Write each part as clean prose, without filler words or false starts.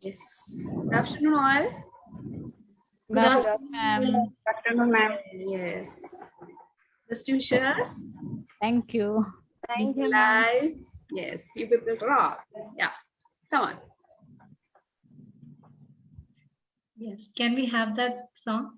Yes. Good afternoon, all. Good afternoon, ma'am. Good afternoon, ma'am. Yes. Distinguishes. Thank you. Thank you, ma'am. Live. Yes. You people rock. Yeah. Come on. Yes. Can we have that song?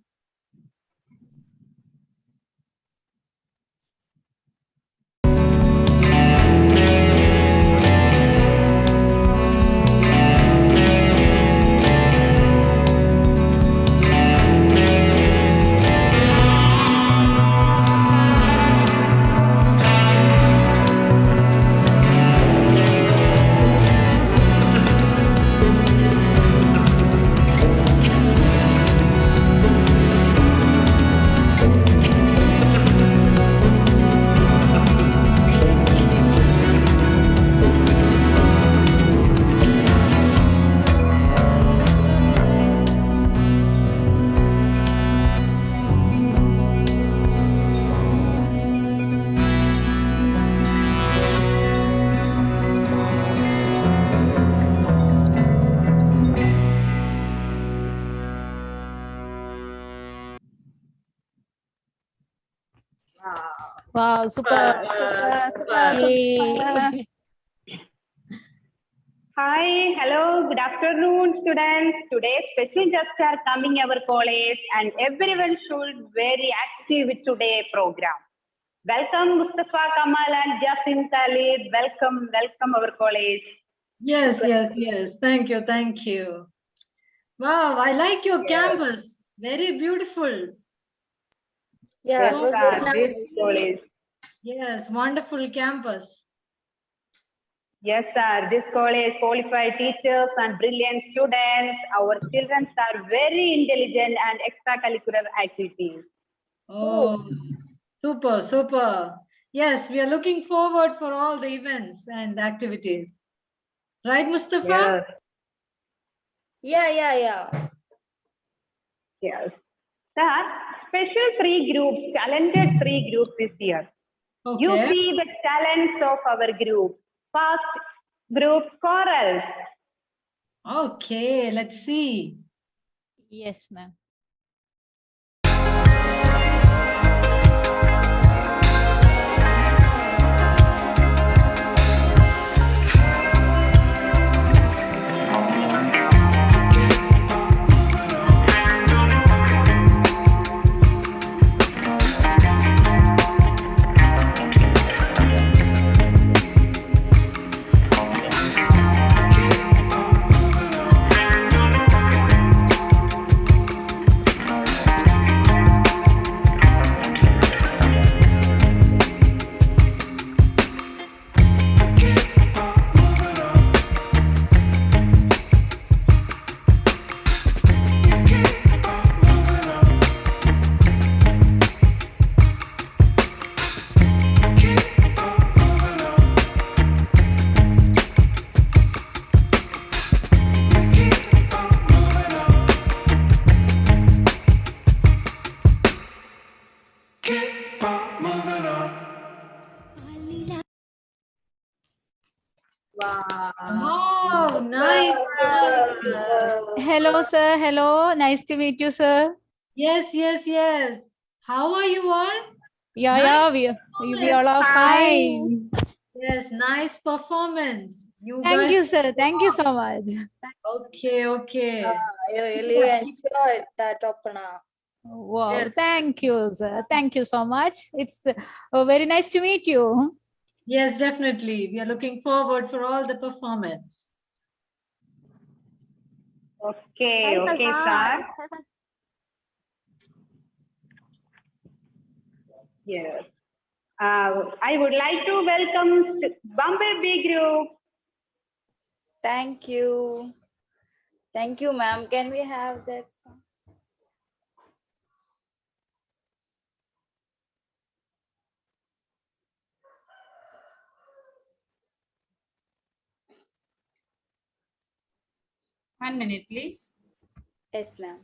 Wow, super. Super. Yay. Hi, hello, good afternoon, students. Today, special guests are coming our college, and everyone should very active with today program. Welcome, Mustafa Kamal and Jasim Khalid. Welcome our college. Yes, yes. Thank you. Wow, I like your campus. Very beautiful. Yeah, Yes, it was sir, very this nice. college. Yes, wonderful campus. Yes, sir. This college qualified teachers and brilliant students. Our children are very intelligent and extracurricular activities. Oh, super. Yes, we are looking forward for all the events and activities. Right, Mustafa? Yes. Yeah. Yes. Sir, special talented three groups this year. You Okay. see the talents of our group. First group, chorals. Okay, let's see. Yes, ma'am. Wow. Oh, nice. Hello, sir. Hello. Nice to meet you, sir. Yes. How are you all? Yeah, we all are fine. Yes, nice performance. You Thank guys. you, sir. Thank you so much. Okay. I really enjoyed that opera. Wow. Yes. Thank you, sir. Thank you so much. It's very nice to meet you. Yes, definitely. We are looking forward for all the performance. Okay, sir. Yes. I would like to welcome Bumblebee Group. Thank you. Thank you, ma'am. Can we have that song? One minute, please. Yes, ma'am.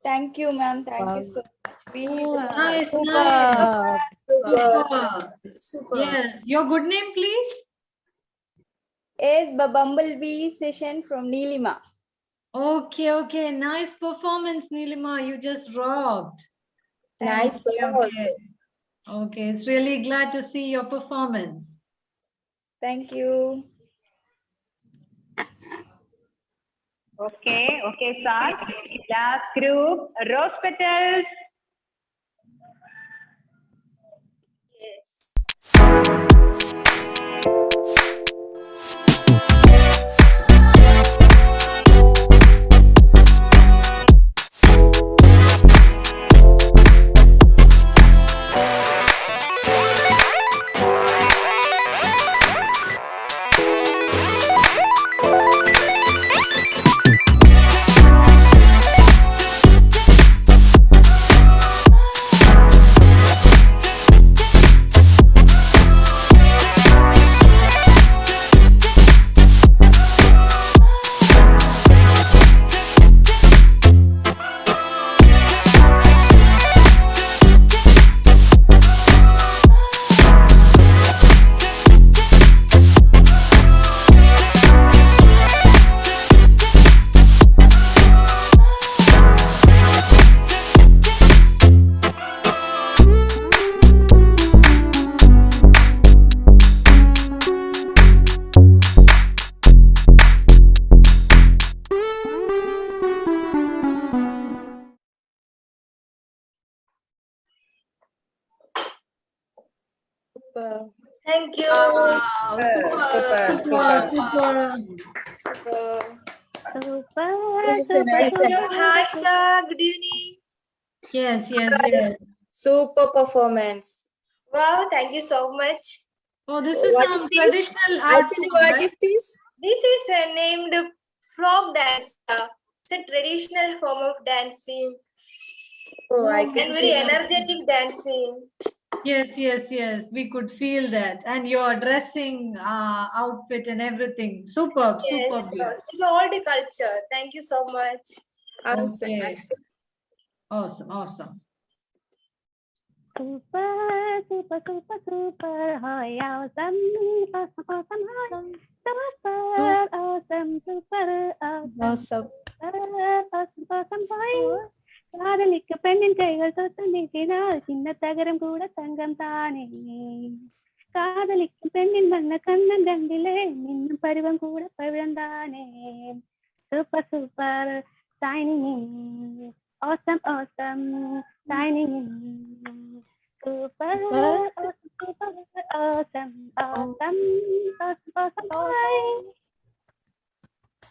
Thank you, ma'am. Thank you so much. We need to Nice, Super. nice. Super. Super. Super. Yes, your good name, please. a bumblebee session from Nilima. Okay, okay. Nice performance, Nilima. You just rocked. Nice Thank song also. Okay, it's really glad to see your performance. Thank you. Okay, okay, sir. Last group, rose petals. Super. Thank you. Wow, super. Super. Listen. Thank you. Hi, sir. Good evening. Yes, yes, yes. Super performance. Wow, thank you so much. Oh, this is What is some this? traditional art Actually, form, what right? is this? This is named frog dance. It's a traditional form of dancing Oh, I and can very see. energetic dancing. Yes, yes, yes. We could feel that. And your dressing, outfit and everything. Superb, Yes, superb. Dear. it's old culture. Thank you so much. Awesome. Okay. Awesome. Awesome, awesome. Super, super, super, super. Hi, awesome, awesome, awesome, hi. Super, awesome, super, awesome, awesome, hi. காதலிக்க பெண்ணின் கைகள் தொட்டு நீக்கினால் சின்ன தகரம் கூட தங்கம் தானே காதலிக்கும் பெண்ணின் வண்ண கண்ணன் கண்டிலே மின்னும் பருவம் கூட பழந்தானே super super shining awesome awesome shining super awesome bye.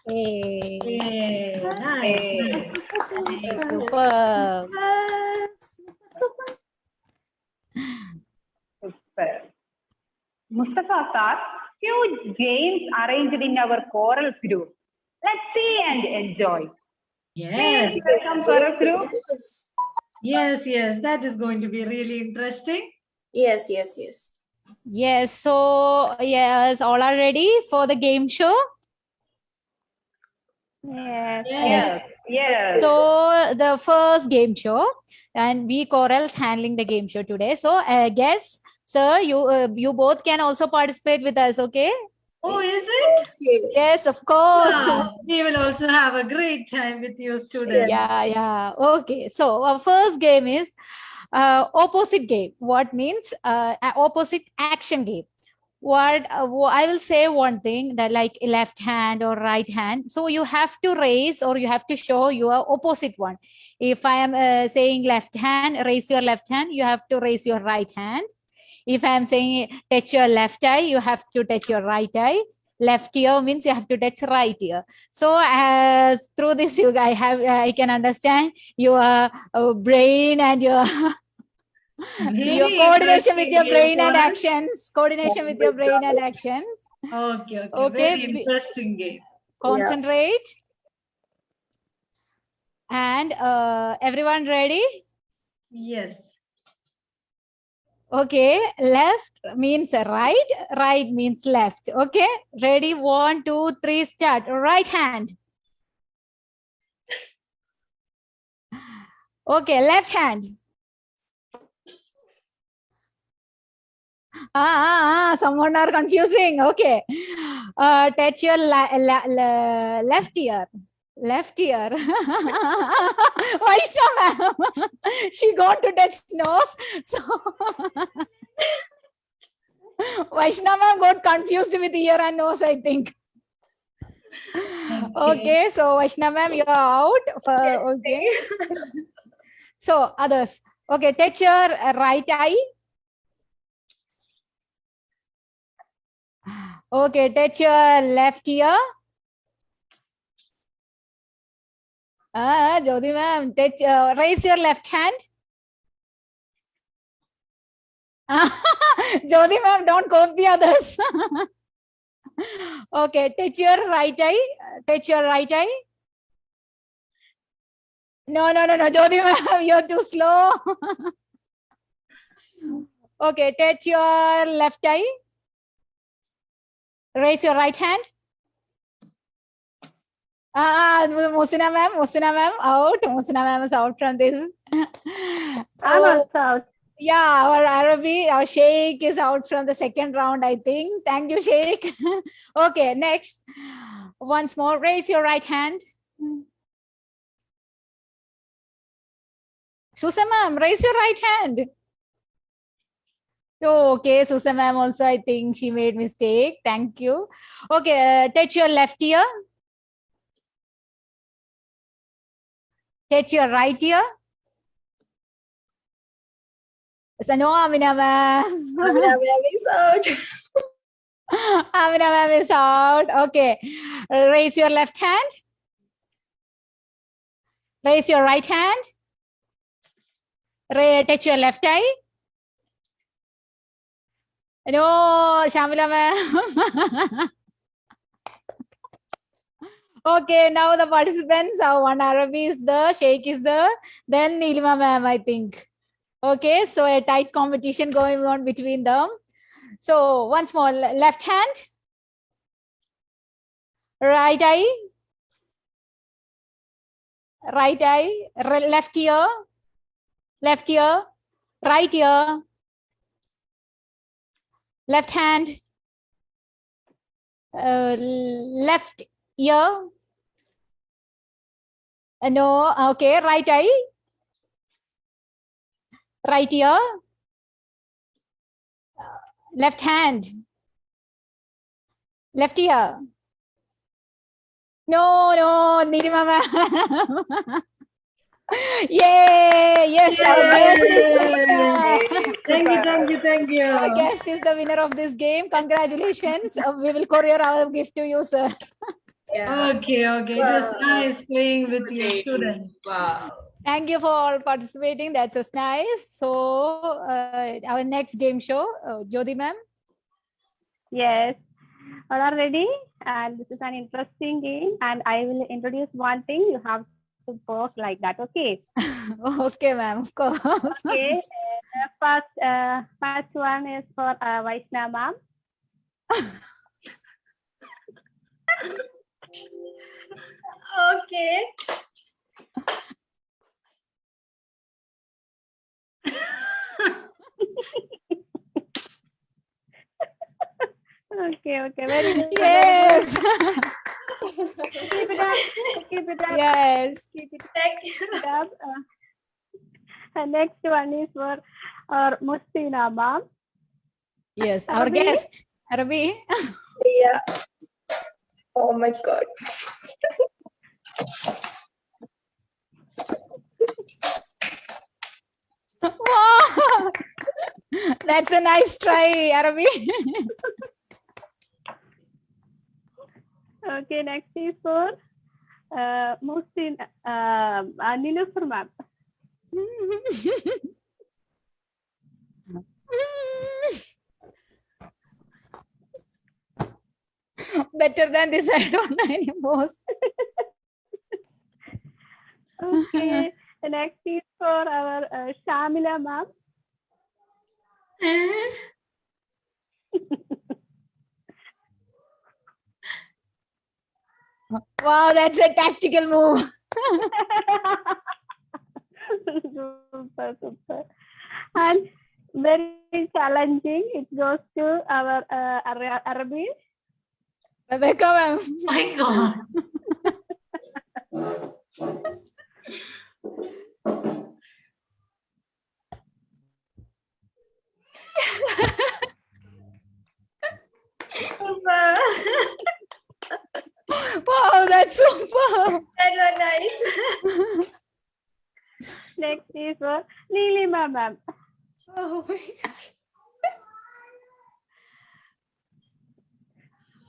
Hey. Yay, nice, nice. Super. Super. Mustafa sir, huge games arranged in our choral group. Let's see and enjoy. Yes, Please welcome choral group. yes, yes. That is going to be really interesting. Yes. Yes. So, yes, all are ready for the game show. Yes. So the first game show, and we chorals handling the game show today. So I guess, sir, you both can also participate with us. Okay? Oh, is it? Okay. Yes, of course. Wow. We will also have a great time with you students. Yeah. Okay. So our first game is opposite game. What means opposite action game? What I will say one thing, that like left hand or right hand. So you have to raise or you have to show your opposite one. If I am saying left hand, raise your left hand. You have to raise your right hand. If I am saying touch your left eye, you have to touch your right eye. Left ear means you have to touch right ear. So as through this, I can understand your brain and your your coordination with your brain and actions. Coordination with your brain and actions. Okay. Okay. Very interesting game. Concentrate. And everyone ready? Yes. Okay. Left means right. Right means left. Okay. Ready? 1, 2, 3, start. Right hand. Okay, left hand. Someone are confusing. Okay. Touch your left ear. Left ear. Vaishna ma'am. She got to touch nose. So Vaishna ma'am got confused with ear and nose, I think. Okay, so Vaishna ma'am, you are out. Okay. So others. Okay, touch your right eye. Okay, touch your left ear. Jyoti ma'am, touch, raise your left hand. Jyoti ma'am, don't copy others. Okay, touch your right eye. Touch your right eye. No, Jyoti ma'am, you're too slow. Okay, touch your left eye. Raise your right hand. Musina ma'am, out. Musina ma'am is out from this. I'm also out. Yeah, our Arabi, our Sheikh is out from the second round, I think. Thank you, Sheikh. Okay, next. Once more, raise your right hand. Susa ma'am, raise your right hand. Okay, Susa ma'am also, I think she made mistake. Thank you. Okay, touch your left ear. Touch your right ear. So no, Amina ma'am. Amina ma'am is out. Amina ma'am is out. Okay, raise your left hand. Raise your right hand. Touch your left eye. No, Shamila ma'am. Okay, now the participants, one Arabi is there, Sheikh is there, then Nilima ma'am, I think. Okay, so a tight competition going on between them. So once more, left hand, right eye, right eye, left ear, right ear, left hand, left ear. No, okay, right eye, right ear, left hand, left ear. No, Nilima ma'am. Yay! Yes, our guest is the winner. Thank you. Our guest is the winner of this game. Congratulations. We will courier our gift to you, sir. Yeah. Okay. It was nice playing with your students. Wow. Thank you for participating. That's just nice. So, our next game show, Jyoti ma'am. Yes, all are ready, and this is an interesting game, and I will introduce one thing. You have to pause like that, okay? Okay, ma'am, of course. Okay, first one is for Vaishna ma'am. Okay. Okay, very good. Yes. Keep it up. Yes. Keep it Thank you. up. And next one is for our Mustina ma'am. Yes, our Arabi? guest, Arabi. Yeah. Oh my God. Wow. That's a nice try, Arabi. Okay, next is for Mustina Nilufar ma'am. Better than this, I don't know anymore. Okay, the next is for our Shamila ma'am. Wow, that's a tactical move. super. And very challenging. It goes to our Arabic. Rebecca, ma'am. My God. Super. Wow, that's super. That was nice. Next is for Neelima ma'am. Oh my God.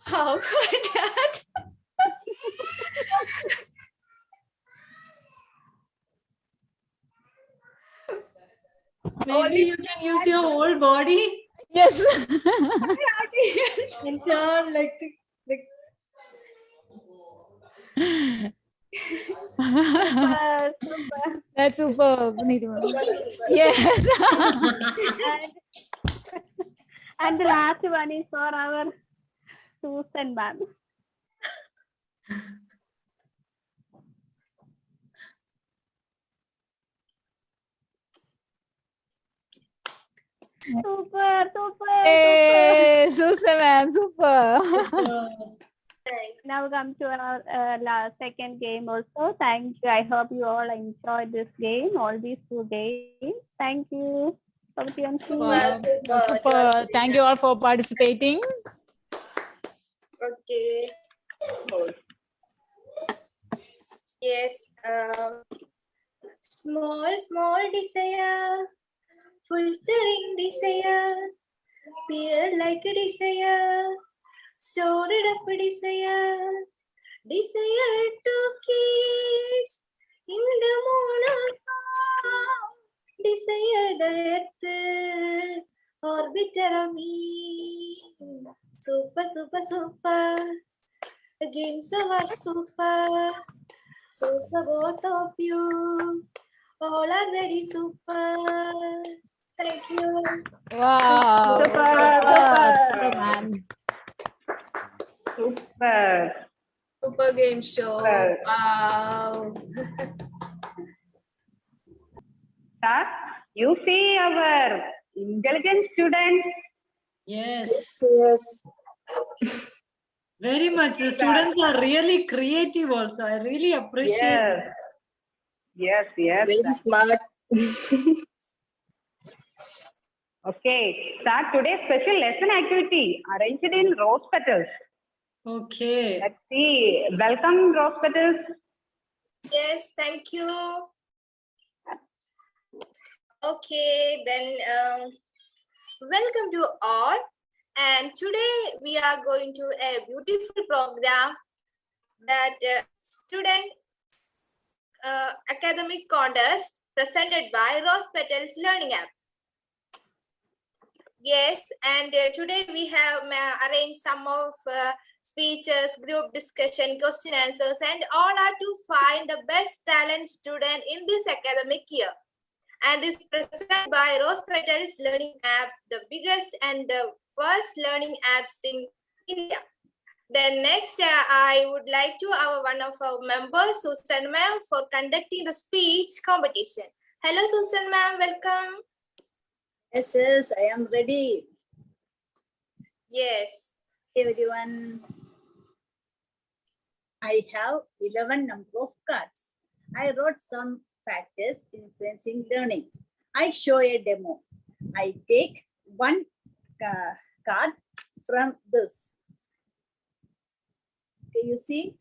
How could that? Maybe you can use your whole body Yes. and turn like Super. That's super, Neelima. Yes. And the last one is for our Susan ma'am. Super. Hey, super, ma'am, super. Now come to our last second game also. Thank you. I hope you all enjoyed this game, all these two games. Thank you. Over to you, Wow, Super. super. Thank you all for participating. Okay. Yes. Small desire, fulfilling desire, peer like a desire, stored up a desire, desire to kiss in the moonlight, desire the earth, orbiter of me. Super. The games are super. Super, both of you. All are very super. Thank you. Wow. Super, ma'am. Super. Super game show. Super. Wow. Sir, you see our intelligent students. yes, Yes. very much. The students are really creative also. I really appreciate it. Yes. Very smart. Okay. Sir, today's special lesson activity arranged in rose petals. Okay. Let's see. Welcome, rose petals. Yes, thank you. Okay, then welcome to all. And today we are going to a beautiful program that student academic contest presented by Rose Petals Learning App. Yes, and today we have arranged some of speeches, group discussion, question answers, and all are to find the best talent student in this academic year. And this presented by Rose Petals Learning App, the biggest and the first learning apps in India. Then next, I would like to one of our members, Susan ma'am, for conducting the speech competition. Hello, Susan ma'am, welcome. Yes, I am ready. Yes. Everyone, I have 11 number of cards. I wrote some factors influencing learning. I show a demo. I take one card from this. Can you see?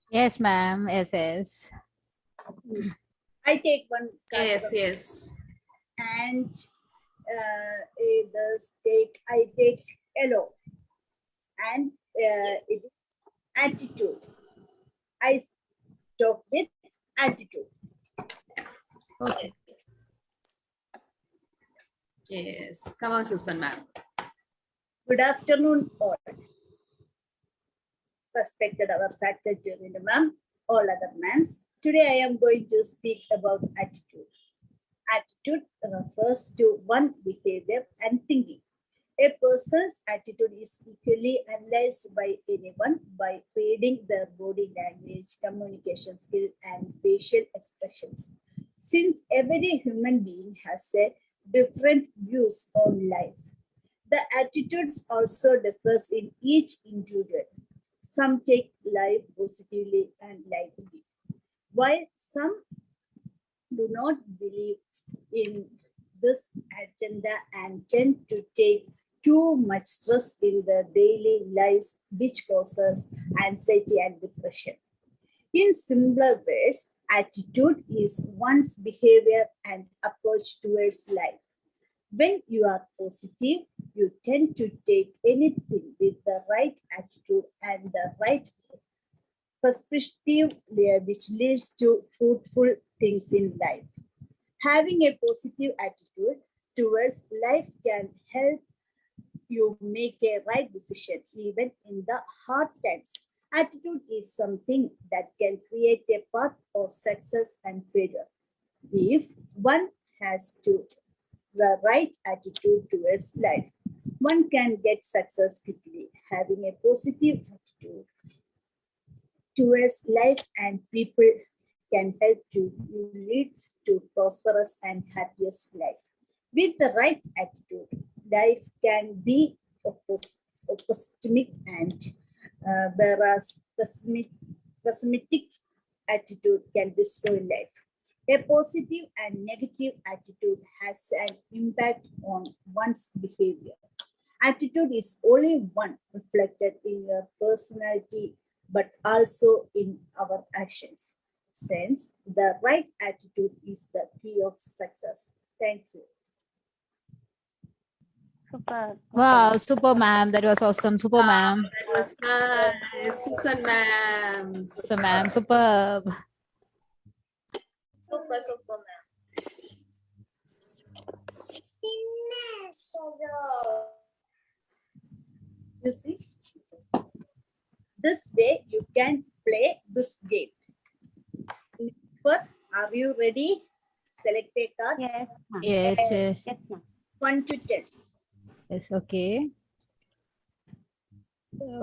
Yes, ma'am. Yes. I take one card. Yes, from yes. And I take yellow, and it is attitude. I talk with attitude. Okay. Yes. Come on, Susan ma'am. Good afternoon, all. Respected our faculty, ma'am, all other mans. Today I am going to speak about attitude. Attitude refers to one behavior and thinking. A person's attitude is equally analyzed by anyone by reading their body language, communication skill, and facial expressions. Since every human being has a different views on life, the attitudes also differs in each individual. Some take life positively and lightly, while some do not believe in this agenda and tend to take too much stress in their daily lives, which causes anxiety and depression. In simpler words, attitude is one's behavior and approach towards life. When you are positive, you tend to take anything with the right attitude and the right perspective, which leads to fruitful things in life. Having a positive attitude towards life can help you make a right decision even in the hard times. Attitude is something that can create a path of success and failure. If one has the right attitude towards life, one can get success quickly. Having a positive attitude towards life and people can help you lead to prosperous and happiest life. With the right attitude, life can be optimistic and whereas pessimistic attitude can destroy life. A positive and negative attitude has an impact on one's behavior. Attitude is only one reflected in your personality, but also in our actions. Since the right attitude is the key of success. Thank you. Super. Wow, super, ma'am. That was awesome. Super, ma'am. That was nice. Susan, ma'am. So, ma'am, superb. Super, super, ma'am. You see, this way you can play this game. Are you ready? Select a card. Yes, ma'am. Yes, yes. Yes, ma'am. 1 to 10. Yes, okay.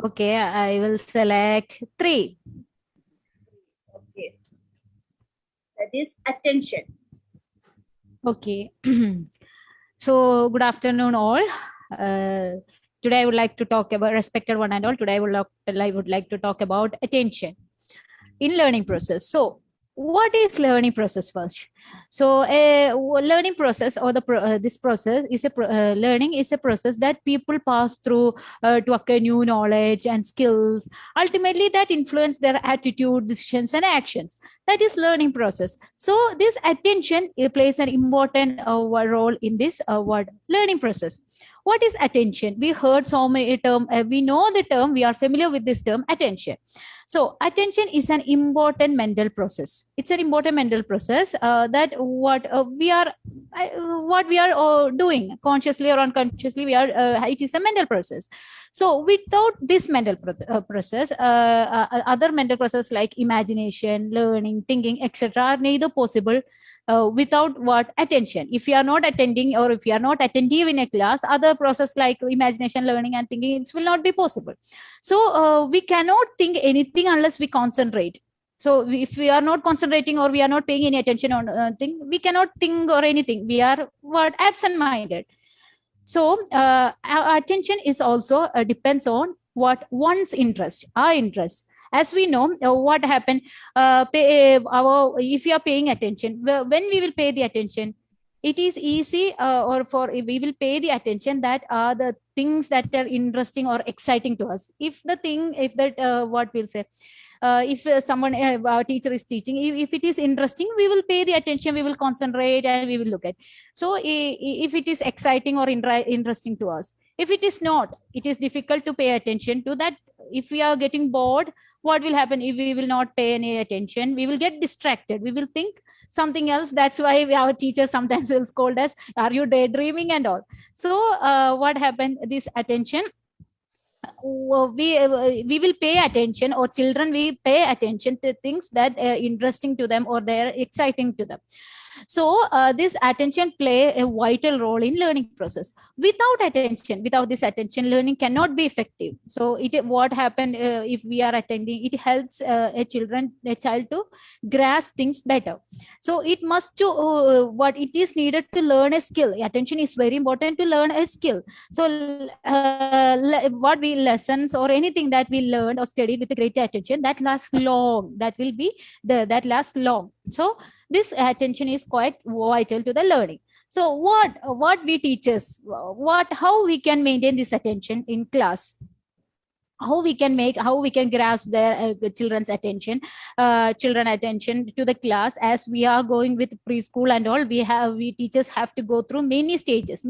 Okay, I will select 3. Okay. That is attention. Okay. So, good afternoon, all. Today, I would like to talk about respected one and all. Today, I would like to talk about attention in learning process. So, what is learning process first? So, a learning process or this process is learning is a process that people pass through to acquire new knowledge and skills. Ultimately, that influence their attitude, decisions, and actions. That is learning process. So, this attention plays an important role in this word learning process. What is attention? We heard so many term. We know the term. We are familiar with this term, attention. So attention is an important mental process. It's an important mental process that what we are doing consciously or unconsciously. It is a mental process. So without this mental process, other mental process like imagination, learning, thinking, etc., are neither possible without what attention. If you are not attending or if you are not attentive in a class, other process like imagination, learning, and thinking, it will not be possible. So we cannot think anything unless we concentrate. So if we are not concentrating or we are not paying any attention on thing, we cannot think or anything. We are absent-minded. So our attention is also depends on what one's interest, our interest. As we know, what happened, if you are paying attention, when we will pay the attention, it is easy we will pay the attention that are the things that are interesting or exciting to us. If someone, our teacher is teaching, if it is interesting, we will pay the attention, we will concentrate and we will look at. So if it is exciting or interesting to us, if it is not, it is difficult to pay attention to that. If we are getting bored, what will happen? If we will not pay any attention, we will get distracted. We will think something else. That's why our teachers sometimes will scold us, are you daydreaming and all. So what happened? This attention, we will pay attention, or children, we pay attention to things that are interesting to them or they are exciting to them. So this attention play a vital role in learning process. Without this attention, learning cannot be effective. So what happened if we are attending, it helps a child to grasp things better. So it must to what it is needed to learn a skill. Attention is very important to learn a skill. So what we lessons or anything that we learned or studied with a great attention, that lasts long, that will be that lasts long. So this attention is quite vital to the learning. So what we teachers, how we can maintain this attention in class, how we can grasp their children attention to the class. As we are going with preschool and all, we teachers have to go through many stages.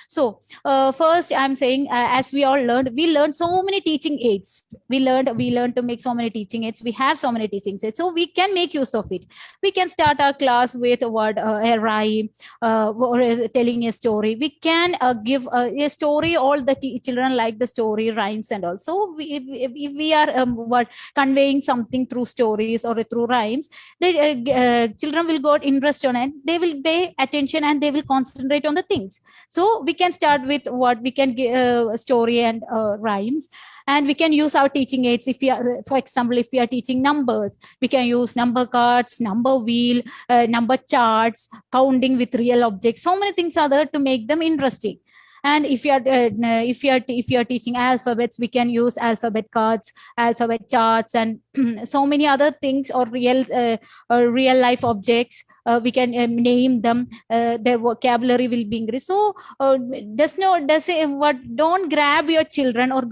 So first I'm saying, as we all learned so many teaching aids. We learned to make so many teaching aids. We have so many teaching aids, so we can make use of it. We can start our class with a rhyme, or telling a story. We can give a story. All the children like the story, rhymes and also. If we are conveying something through stories or through rhymes, the children will got interest on it. They will pay attention and they will concentrate on the things. So we can start with what we can give story and rhymes, and we can use our teaching aids. If we are, for example, if we are teaching numbers, we can use number cards, number wheel, number charts, counting with real objects. So many things are there to make them interesting. And if you are teaching alphabets, we can use alphabet cards, alphabet charts, and so many other things, or real life objects. We can name them. Their vocabulary will be increased. So don't grab your children, or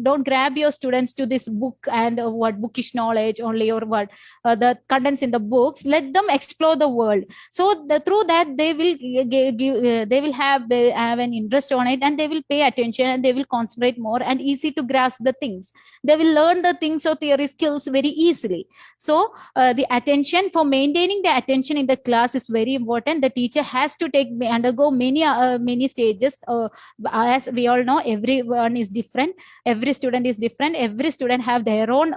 don't grab your students to this book and what bookish knowledge only, or what the contents in the books. Let them explore the world. So through that they will have an interest on it, and they will pay attention, and they will concentrate more, and easy to grasp the things. They will learn the things or theory skills very easily. So the attention, for maintaining the attention in the class is very important. The teacher has to undergo many stages. As we all know, everyone is different, every student is different, every student have their own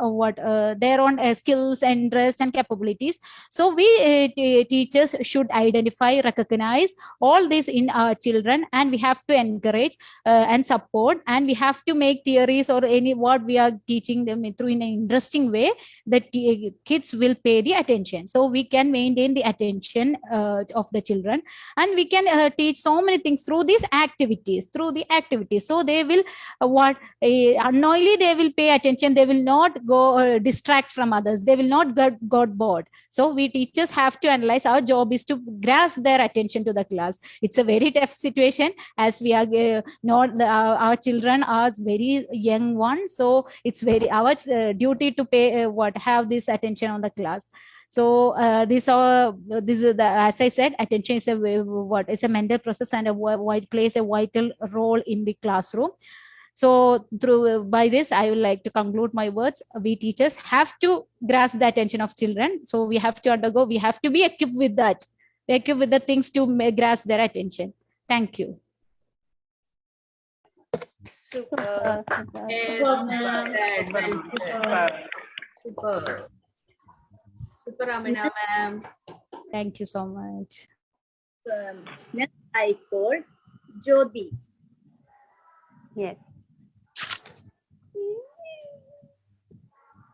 skills and interests and capabilities. So we teachers should identify, recognize all this in our children, and we have to encourage and support, and we have to make theories or any what we are teaching them through in an interesting way, that kids will pay the attention. So we can maintain the attention of the children, and we can teach so many things through these activities, so they will unknowingly they will pay attention. They will not go distract from others. They will not got bored. So we teachers have to analyze. Our job is to grasp their attention to the class. It's a very tough situation, as we are our children are very young ones. So it's very our duty to pay have this attention on the class. So this is the, as I said, attention is it's a mental process, and plays a vital role in the classroom. So by this, I would like to conclude my words. We teachers have to grasp the attention of children. So we have to be equipped with that, equipped with the things to grasp their attention. Thank you. Super. Yes, super, Amina ma'am. Thank you so much. Next I called Jyoti. Yes.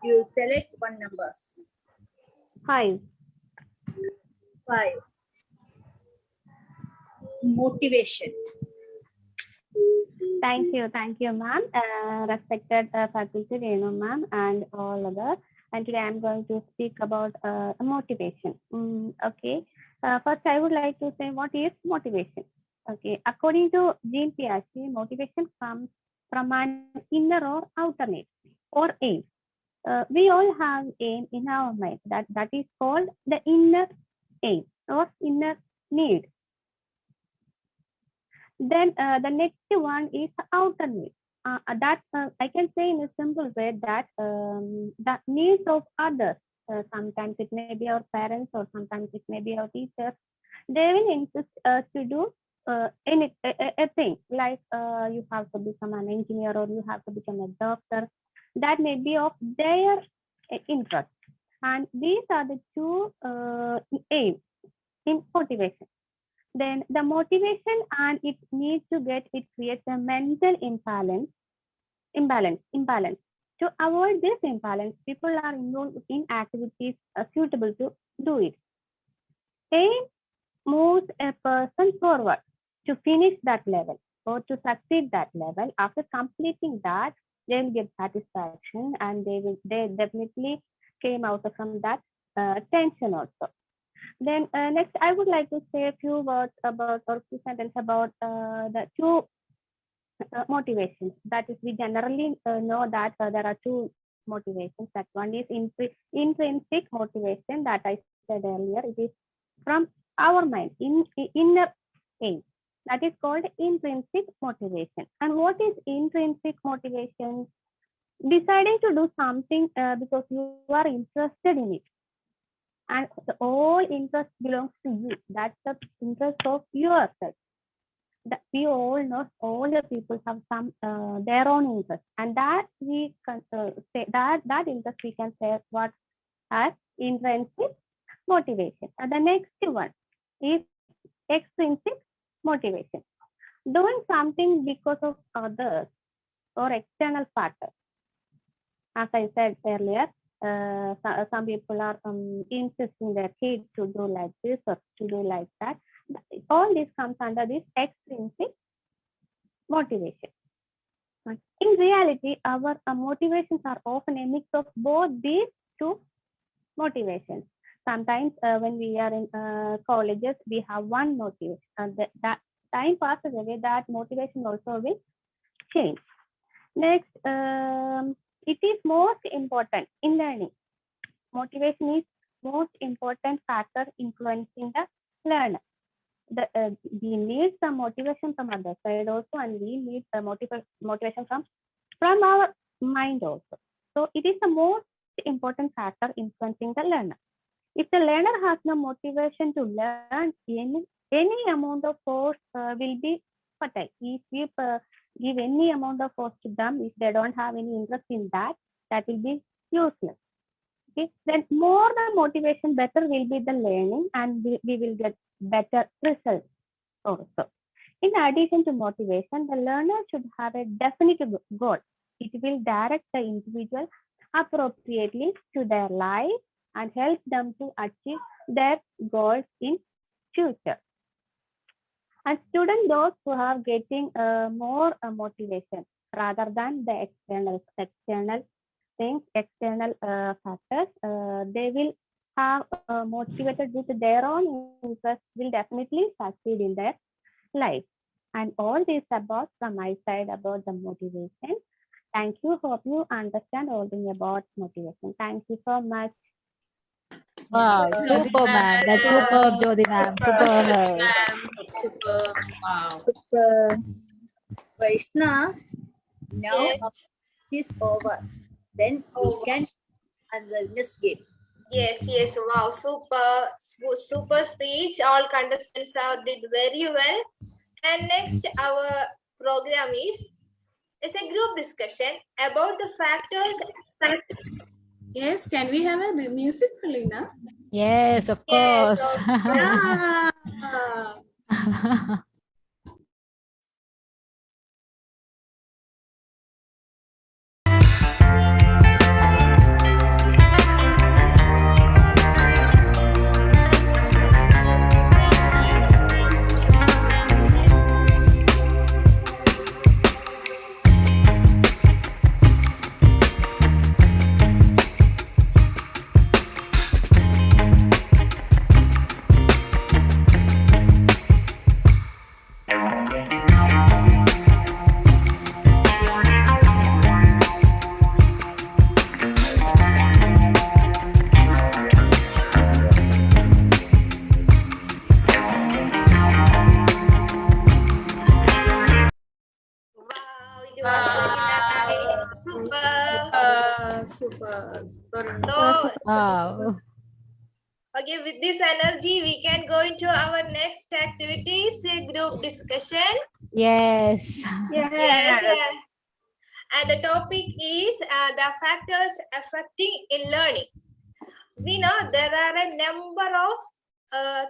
You select one number. 5. 5. Motivation. Thank you, ma'am. Respected faculty, ma'am, and all others. And today I'm going to speak about motivation. Okay. First, I would like to say, what is motivation? Okay. According to Jean Piaget, motivation comes from an inner or outer need or aim. We all have aim in our mind. That is called the inner aim or inner need. Then the next one is outer need. That I can say in a simple way that the needs of others. Sometimes it may be our parents, or sometimes it may be our teachers. They will insist to do a thing like you have to become an engineer, or you have to become a doctor. That may be of their interest, and these are the two aims. in motivation. Then the motivation and its need to get it creates a mental imbalance. To avoid this imbalance, people are involved in activities suitable to do it. Aim moves a person forward to finish that level or to succeed that level. After completing that, they will get satisfaction and they definitely came out from that tension also. Then next, I would like to say a few words about or few sentences about the two motivations. That is, we generally know that there are two motivations. That one is intrinsic motivation that I said earlier. It is from our mind, inner aim. That is called intrinsic motivation. And what is intrinsic motivation? Deciding to do something because you are interested in it. And all interest belongs to you. That's the interest of yourself. That we all know, all the people have some their own interest, and that we can say that interest we can say what as intrinsic motivation. And the next one is extrinsic motivation. Doing something because of others or external factors. As I said earlier, some people are insisting their kids to do like this or to do like that. All this comes under this extrinsic motivation. In reality, our motivations are often a mix of both these two motivations. Sometimes when we are in colleges, we have one motivation. That time passes away, that motivation also will change. Next, it is most important in learning. Motivation is most important factor influencing the learner. We need some motivation from other side also, and we need the motivation from our mind also. So it is the most important factor influencing the learner. If the learner has no motivation to learn, any amount of force will be futile. If we give any amount of force to them, if they don't have any interest in that, that will be useless. Okay, then more the motivation, better will be the learning, and we will get better results also. In addition to motivation, the learner should have a definite goal. It will direct the individual appropriately to their life and help them to achieve their goals in future. And students, those who are getting more motivation rather than the external things, external factors, they will have motivated with their own interest, will definitely succeed in their life. And all this about from my side about the motivation. Thank you. Hope you understand all things about motivation. Thank you so much. Wow, super, ma'am. That's superb, Jyoti, ma'am. Superb. Super. Wow. Vaishna, now Yes. it is over. Then we can and the next game. Yes, wow, super speech. All contestants did very well. And next, our program is a group discussion about the factors. Yes, can we have a music, Helena? Yes, of Yes, course. Yeah. Wow, it was very nice. Super. So, Wow. okay, with this energy, we can go into our next activities, group discussion. Yes. Yes. And the topic is the factors affecting in learning. We know there are a number of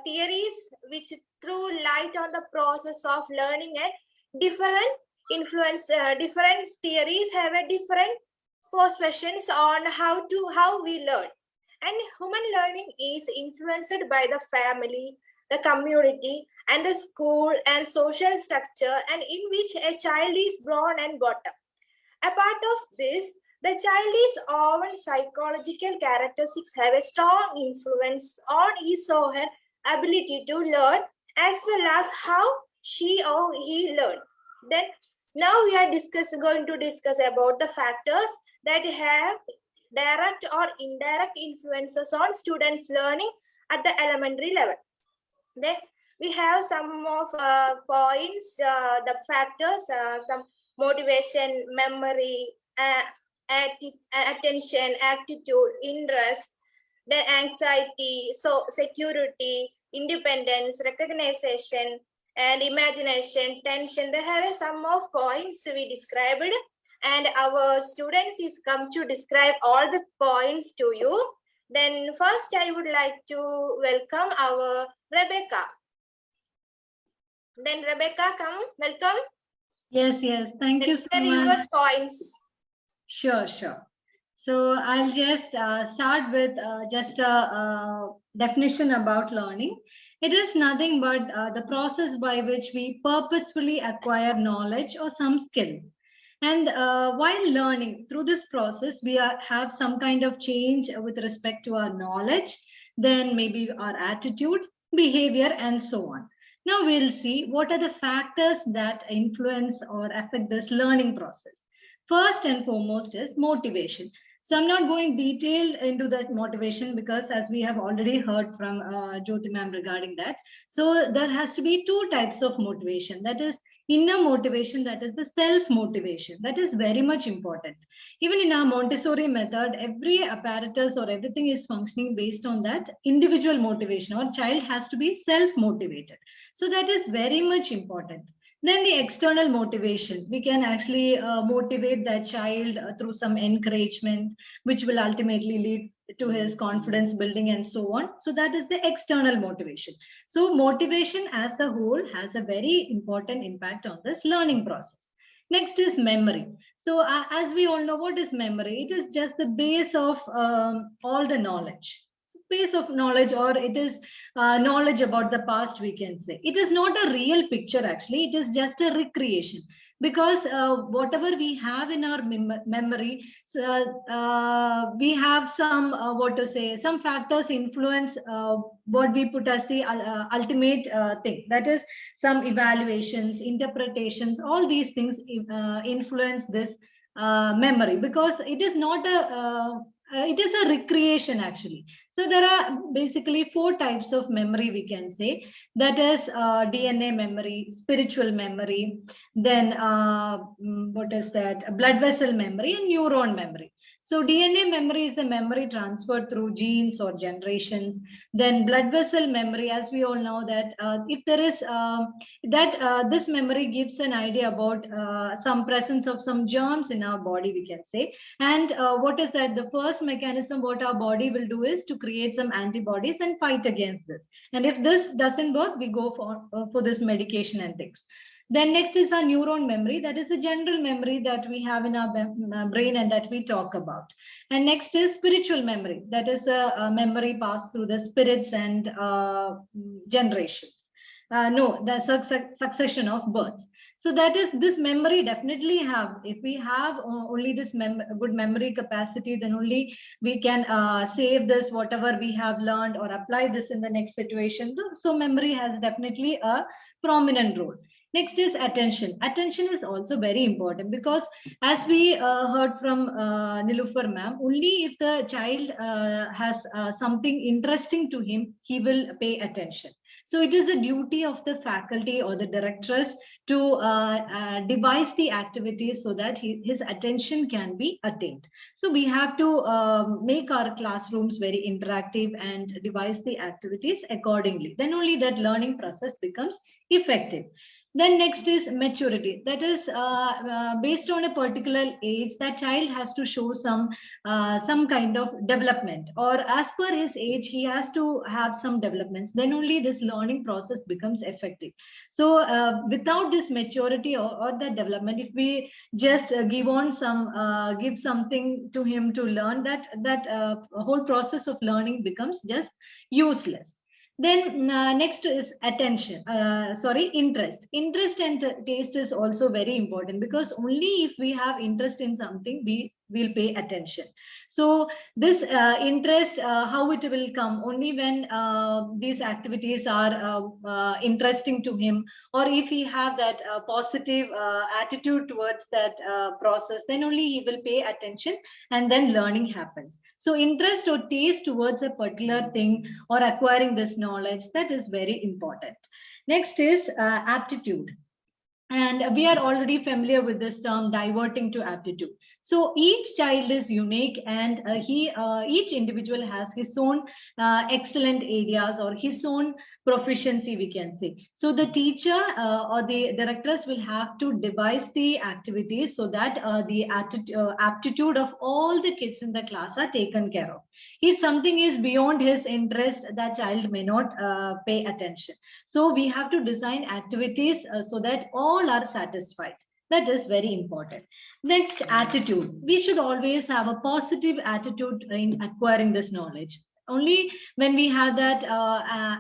theories which throw light on the process of learning and different different theories have a different perceptions on how we learn. And human learning is influenced by the family, the community, and the school and social structure, and in which a child is born and brought up. A part of this, the child's own psychological characteristics have a strong influence on his or her ability to learn, as well as how she or he learn. Then now we are going to discuss about the factors that have direct or indirect influences on students' learning at the elementary level. Then we have some of points, the factors, some motivation, memory, attention, attitude, interest, then anxiety, so security, independence, recognition, and imagination, tension. There are some of points we described, and our students is come to describe all the points to you. Then first I would like to welcome our Rebecca. Then Rebecca, come, welcome. Yes, yes. Thank you so Your much. points. Sure, sure. So I'll just start with just a definition about learning. It is nothing but the process by which we purposefully acquire knowledge or some skills. And while learning through this process, we have some kind of change with respect to our knowledge, then maybe our attitude, behavior, and so on. Now we'll see what are the factors that influence or affect this learning process. First and foremost is motivation. So I'm not going detailed into that motivation because as we have already heard from Jyoti ma'am regarding that. So there has to be two types of motivation. That is inner motivation, that is the self-motivation. That is very much important. Even in our Montessori method, every apparatus or everything is functioning based on that individual motivation, or child has to be self-motivated. So that is very much important. Then the external motivation, we can actually motivate that child through some encouragement, which will ultimately lead to his confidence building and so on. So that is the external motivation. So motivation as a whole has a very important impact on this learning process. Next is memory. So as we all know, what is memory? It is just the base of all the knowledge. Base of knowledge, or it is knowledge about the past, we can say. It is not a real picture actually, it is just a recreation, because whatever we have in our memory, we have some some factors influence what we put as the ultimate thing, that is some evaluations, interpretations, all these things influence this memory, because it is not a it is a recreation actually. So there are basically 4 types of memory, we can say. That is DNA memory, spiritual memory, then what is that? Blood vessel memory and neuron memory. So DNA memory is a memory transferred through genes or generations. Then blood vessel memory, as we all know that if there is this memory gives an idea about some presence of some germs in our body, we can say. And what is that? The first mechanism what our body will do is to create some antibodies and fight against this. And if this doesn't work, we go for this medication and things. Then next is our neuron memory. That is the general memory that we have in our brain and that we talk about. And next is spiritual memory. That is a memory passed through the spirits and generations. The succession of births. So that is this memory definitely have. If we have only this good memory capacity, then only we can save this, whatever we have learned, or apply this in the next situation. So memory has definitely a prominent role. Next is attention. Attention is also very important, because as we heard from Nilufar ma'am, only if the child has something interesting to him, he will pay attention. So it is a duty of the faculty or the directress to devise the activities so that his attention can be attained. So we have to make our classrooms very interactive and devise the activities accordingly. Then only that learning process becomes effective. Then next is maturity. That is based on a particular age, that child has to show some kind of development, or as per his age, he has to have some developments. Then only this learning process becomes effective. So without this maturity or the development, if we just give something to him to learn, that whole process of learning becomes just useless. Then next is interest. Interest and taste is also very important, because only if we have interest in something, we will pay attention. So this interest, how it will come? Only when these activities are interesting to him, or if he have that positive attitude towards that process, then only he will pay attention, and then learning happens. So interest or taste towards a particular thing or acquiring this knowledge, that is very important. Next is aptitude. And we are already familiar with this term, diverting to aptitude. So each child is unique, and each individual has his own excellent areas or his own proficiency, we can say. So the teacher or the directors will have to devise the activities so that the aptitude of all the kids in the class are taken care of. If something is beyond his interest, that child may not pay attention. So we have to design activities so that all are satisfied. That is very important. Next, attitude. We should always have a positive attitude in acquiring this knowledge. Only when we have that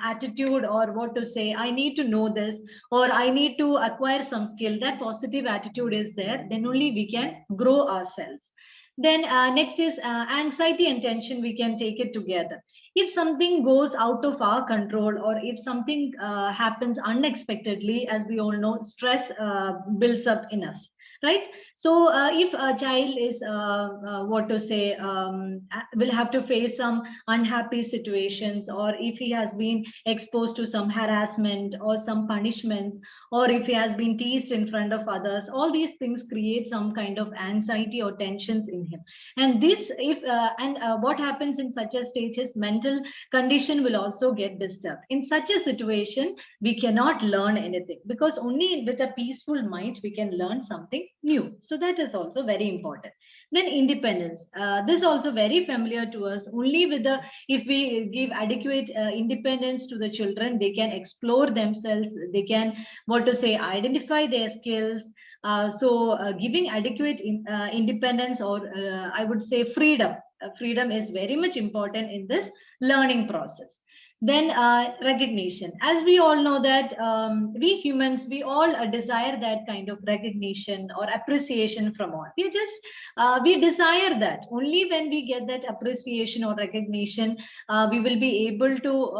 attitude, or what to say, I need to know this, or I need to acquire some skill, that positive attitude is there, then only we can grow ourselves. Then next is anxiety and tension. We can take it together. If something goes out of our control, or if something happens unexpectedly, as we all know, stress builds up in us, right? So if a child is will have to face some unhappy situations, or if he has been exposed to some harassment or some punishments, or if he has been teased in front of others, all these things create some kind of anxiety or tensions in him. And this, what happens in such a stage is mental condition will also get disturbed. In such a situation, we cannot learn anything, because only with a peaceful mind we can learn something new. So that is also very important. Then independence. This is also very familiar to us. Only if we give adequate independence to the children, they can explore themselves. They can, identify their skills. Giving adequate independence, or I would say freedom. Freedom is very much important in this learning process. Then recognition. As we all know that we humans, we all desire that kind of recognition or appreciation from all. We desire that. Only when we get that appreciation or recognition, we will be able to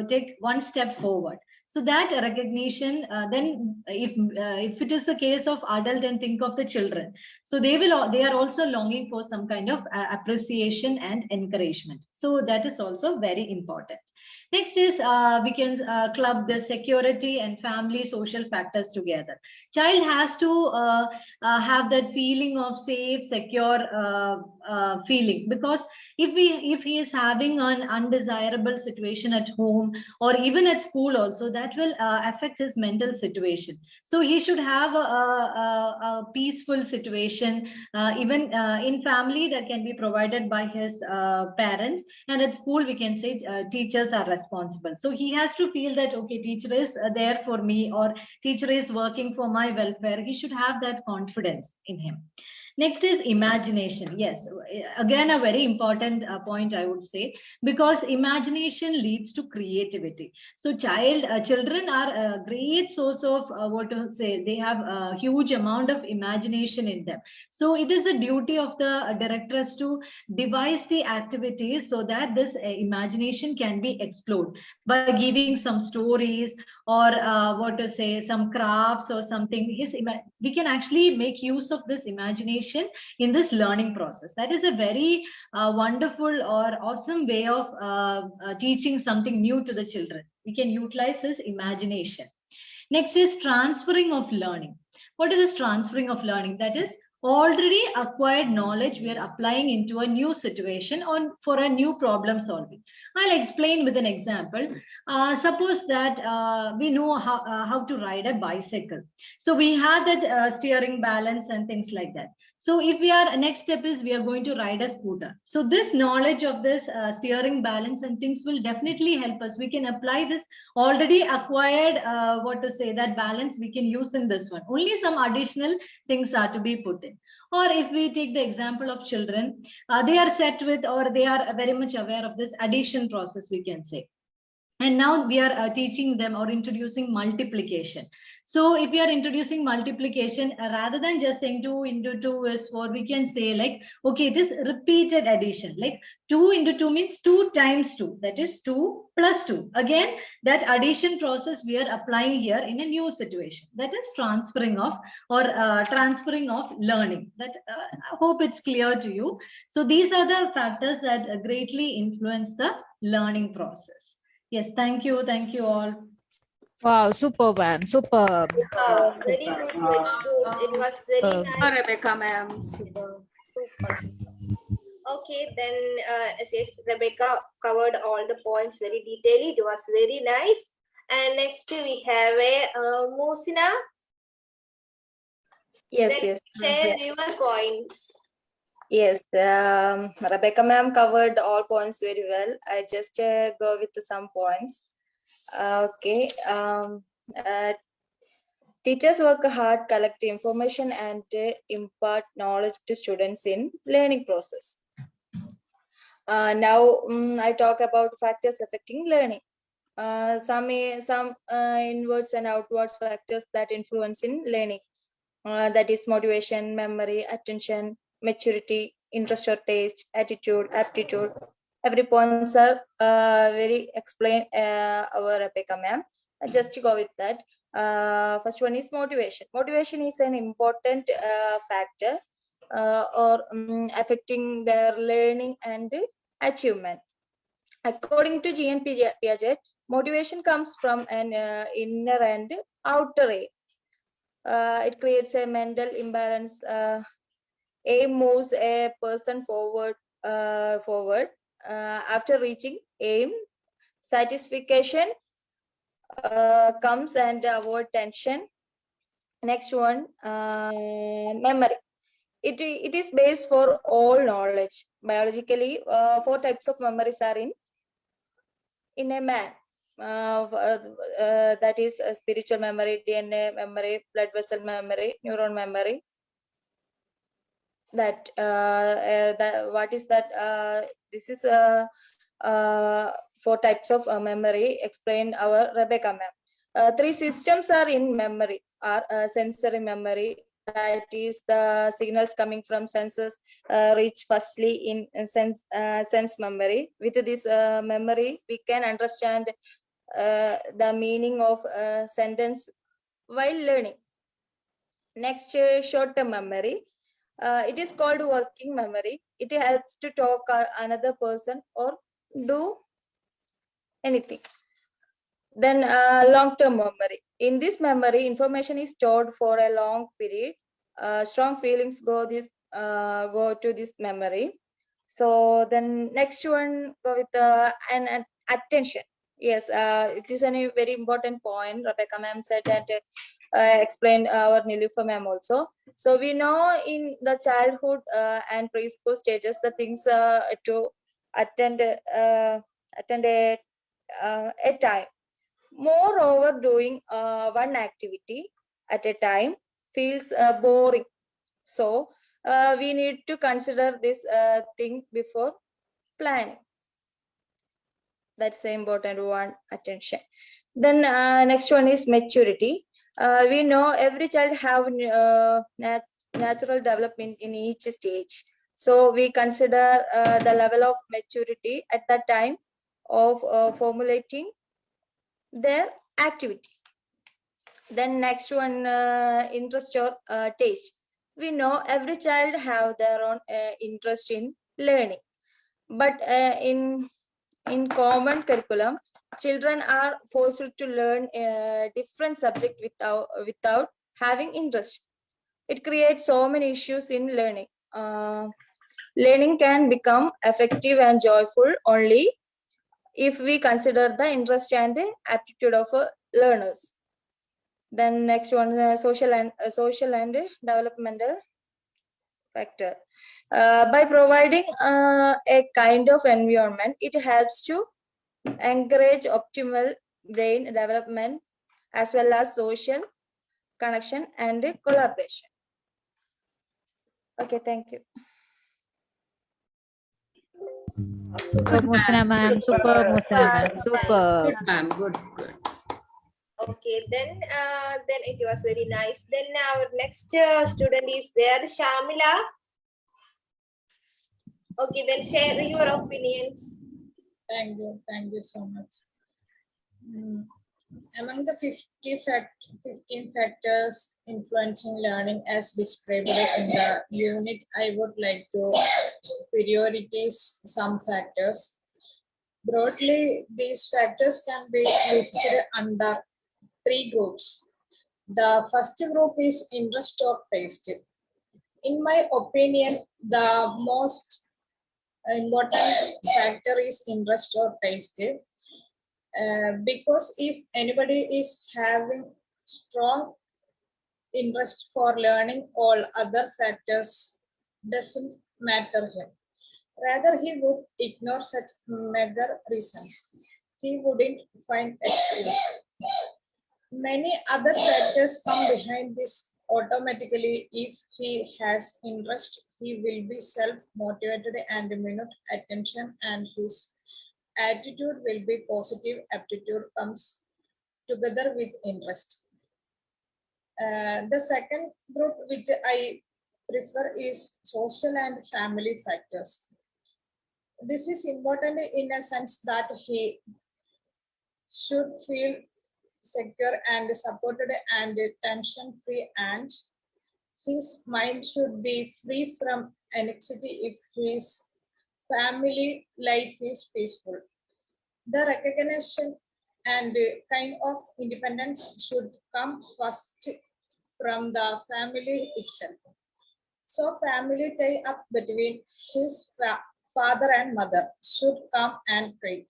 take one step forward. So that recognition, then if it is the case of adult, and think of the children. So they are also longing for some kind of appreciation and encouragement. So that is also very important. Next is we can club the security and family social factors together. Child has to have that feeling of safe, secure feeling, because if he is having an undesirable situation at home or even at school also, that will affect his mental situation. So he should have a peaceful situation, even in family, that can be provided by his parents, and at school we can say teachers are responsible. So he has to feel that, okay, teacher is there for me, or teacher is working for my welfare. He should have that confidence in him. Next is imagination. Yes, again, a very important point, I would say, because imagination leads to creativity. So children are a great source of they have a huge amount of imagination in them. So it is a duty of the directors to devise the activities so that this imagination can be explored by giving some stories, or some crafts or something. We can actually make use of this imagination in this learning process. That is a very wonderful or awesome way of teaching something new to the children. We can utilize this imagination. Next is transferring of learning. What is this transferring of learning? That is, already acquired knowledge we are applying into a new situation or for a new problem solving. I'll explain with an example. Suppose that we know how to ride a bicycle. So we have that steering balance and things like that. So if we are, next step is we are going to ride a scooter. So this knowledge of this steering balance and things will definitely help us. We can apply this already acquired, that balance we can use in this one. Only some additional things are to be put in. Or if we take the example of children, they are set with, or they are very much aware of this addition process, we can say. And now we are teaching them or introducing multiplication. So if we are introducing multiplication, rather than just saying 2 into 2 is 4, we can say like, okay, it is repeated addition. Like 2 into 2 means 2 times 2. That is 2 plus 2. Again, that addition process we are applying here in a new situation. That is transferring of learning. That I hope it's clear to you. So these are the factors that greatly influence the learning process. Yes, thank you. Thank you all. Wow, superb, ma'am. Superb. Very good, very good. It was very nice. Rebecca, ma'am. Super. Super. Okay, then yes, Rebecca covered all the points very detailedly. It was very nice. And next we have a Musina. Yes, Then yes. share your points. Yes, Rebecca ma'am covered all points very well. I just go with some points. Okay. Teachers work hard, collect information and impart knowledge to students in learning process. Now I talk about factors affecting learning. Some inwards and outwards factors that influence in learning. That is motivation, memory, attention, maturity, interest or taste, attitude, aptitude. Every points are very explained our Rebecca ma'am. Just to go with that. First one is motivation. Motivation is an important factor affecting their learning and achievement. According to G.N. Piaget, motivation comes from an inner and outer aim. It creates a mental imbalance. Aim moves a person forward. After reaching aim, satisfaction comes and avoid tension. Next one, memory. It is based for all knowledge. Biologically, 4 types of memories are in a man. That is spiritual memory, DNA memory, blood vessel memory, neuron memory. That what is that? This is 4 types of memory explained our Rebecca ma'am. 3 systems are in memory. Are sensory memory. That is the signals coming from senses reach firstly in sense memory. With this memory, we can understand the meaning of a sentence while learning. Next, short-term memory. It is called working memory. It helps to talk another person or do anything. Then long-term memory. In this memory, information is stored for a long period. Strong feelings go to this memory. So then next one go with an attention. Yes, it is a very important point. Rebecca ma'am said that explained our Nilufa ma'am also. So we know in the childhood and preschool stages the things to attend a time. Moreover, doing one activity at a time feels boring. So we need to consider this thing before planning. That's the important one, attention. Then next one is maturity. We know every child have natural development in each stage. So we consider the level of maturity at the time of formulating their activity. Then next one, interest or taste. We know every child have their own interest in learning, but in common curriculum, children are forced to learn a different subject without having interest. It creates so many issues in learning. Learning can become effective and joyful only if we consider the interest and aptitude of learners. Then next one, social and developmental factor. By providing a kind of environment, it helps to encourage optimal brain development as well as social connection and collaboration. Okay, thank you. Super, Musna ma'am. Super, Musna ma'am. Super. Good, ma'am. Good, good. Okay, then it was very nice. Then our next student is there, Shamila. Okay, then share your opinions. Thank you so much. Among the 15 factors influencing learning as described in the unit, I would like to prioritize some factors. Broadly, these factors can be listed under 3 groups. The first group is interest or taste. In my opinion, the most important factor is interest or taste. Because if anybody is having strong interest for learning, all other factors doesn't matter him. Rather, he would ignore such meager reasons. He wouldn't find excuse. Many other factors come behind this automatically. If he has interest, he will be self-motivated and minute attention, and his attitude will be positive. Aptitude comes together with interest. The second group which I prefer is social and family factors. This is important in a sense that he should feel secure and supported and tension free, and his mind should be free from anxiety if his family life is peaceful. The recognition and kind of independence should come first from the family itself. So family tie up between his father and mother should come and create.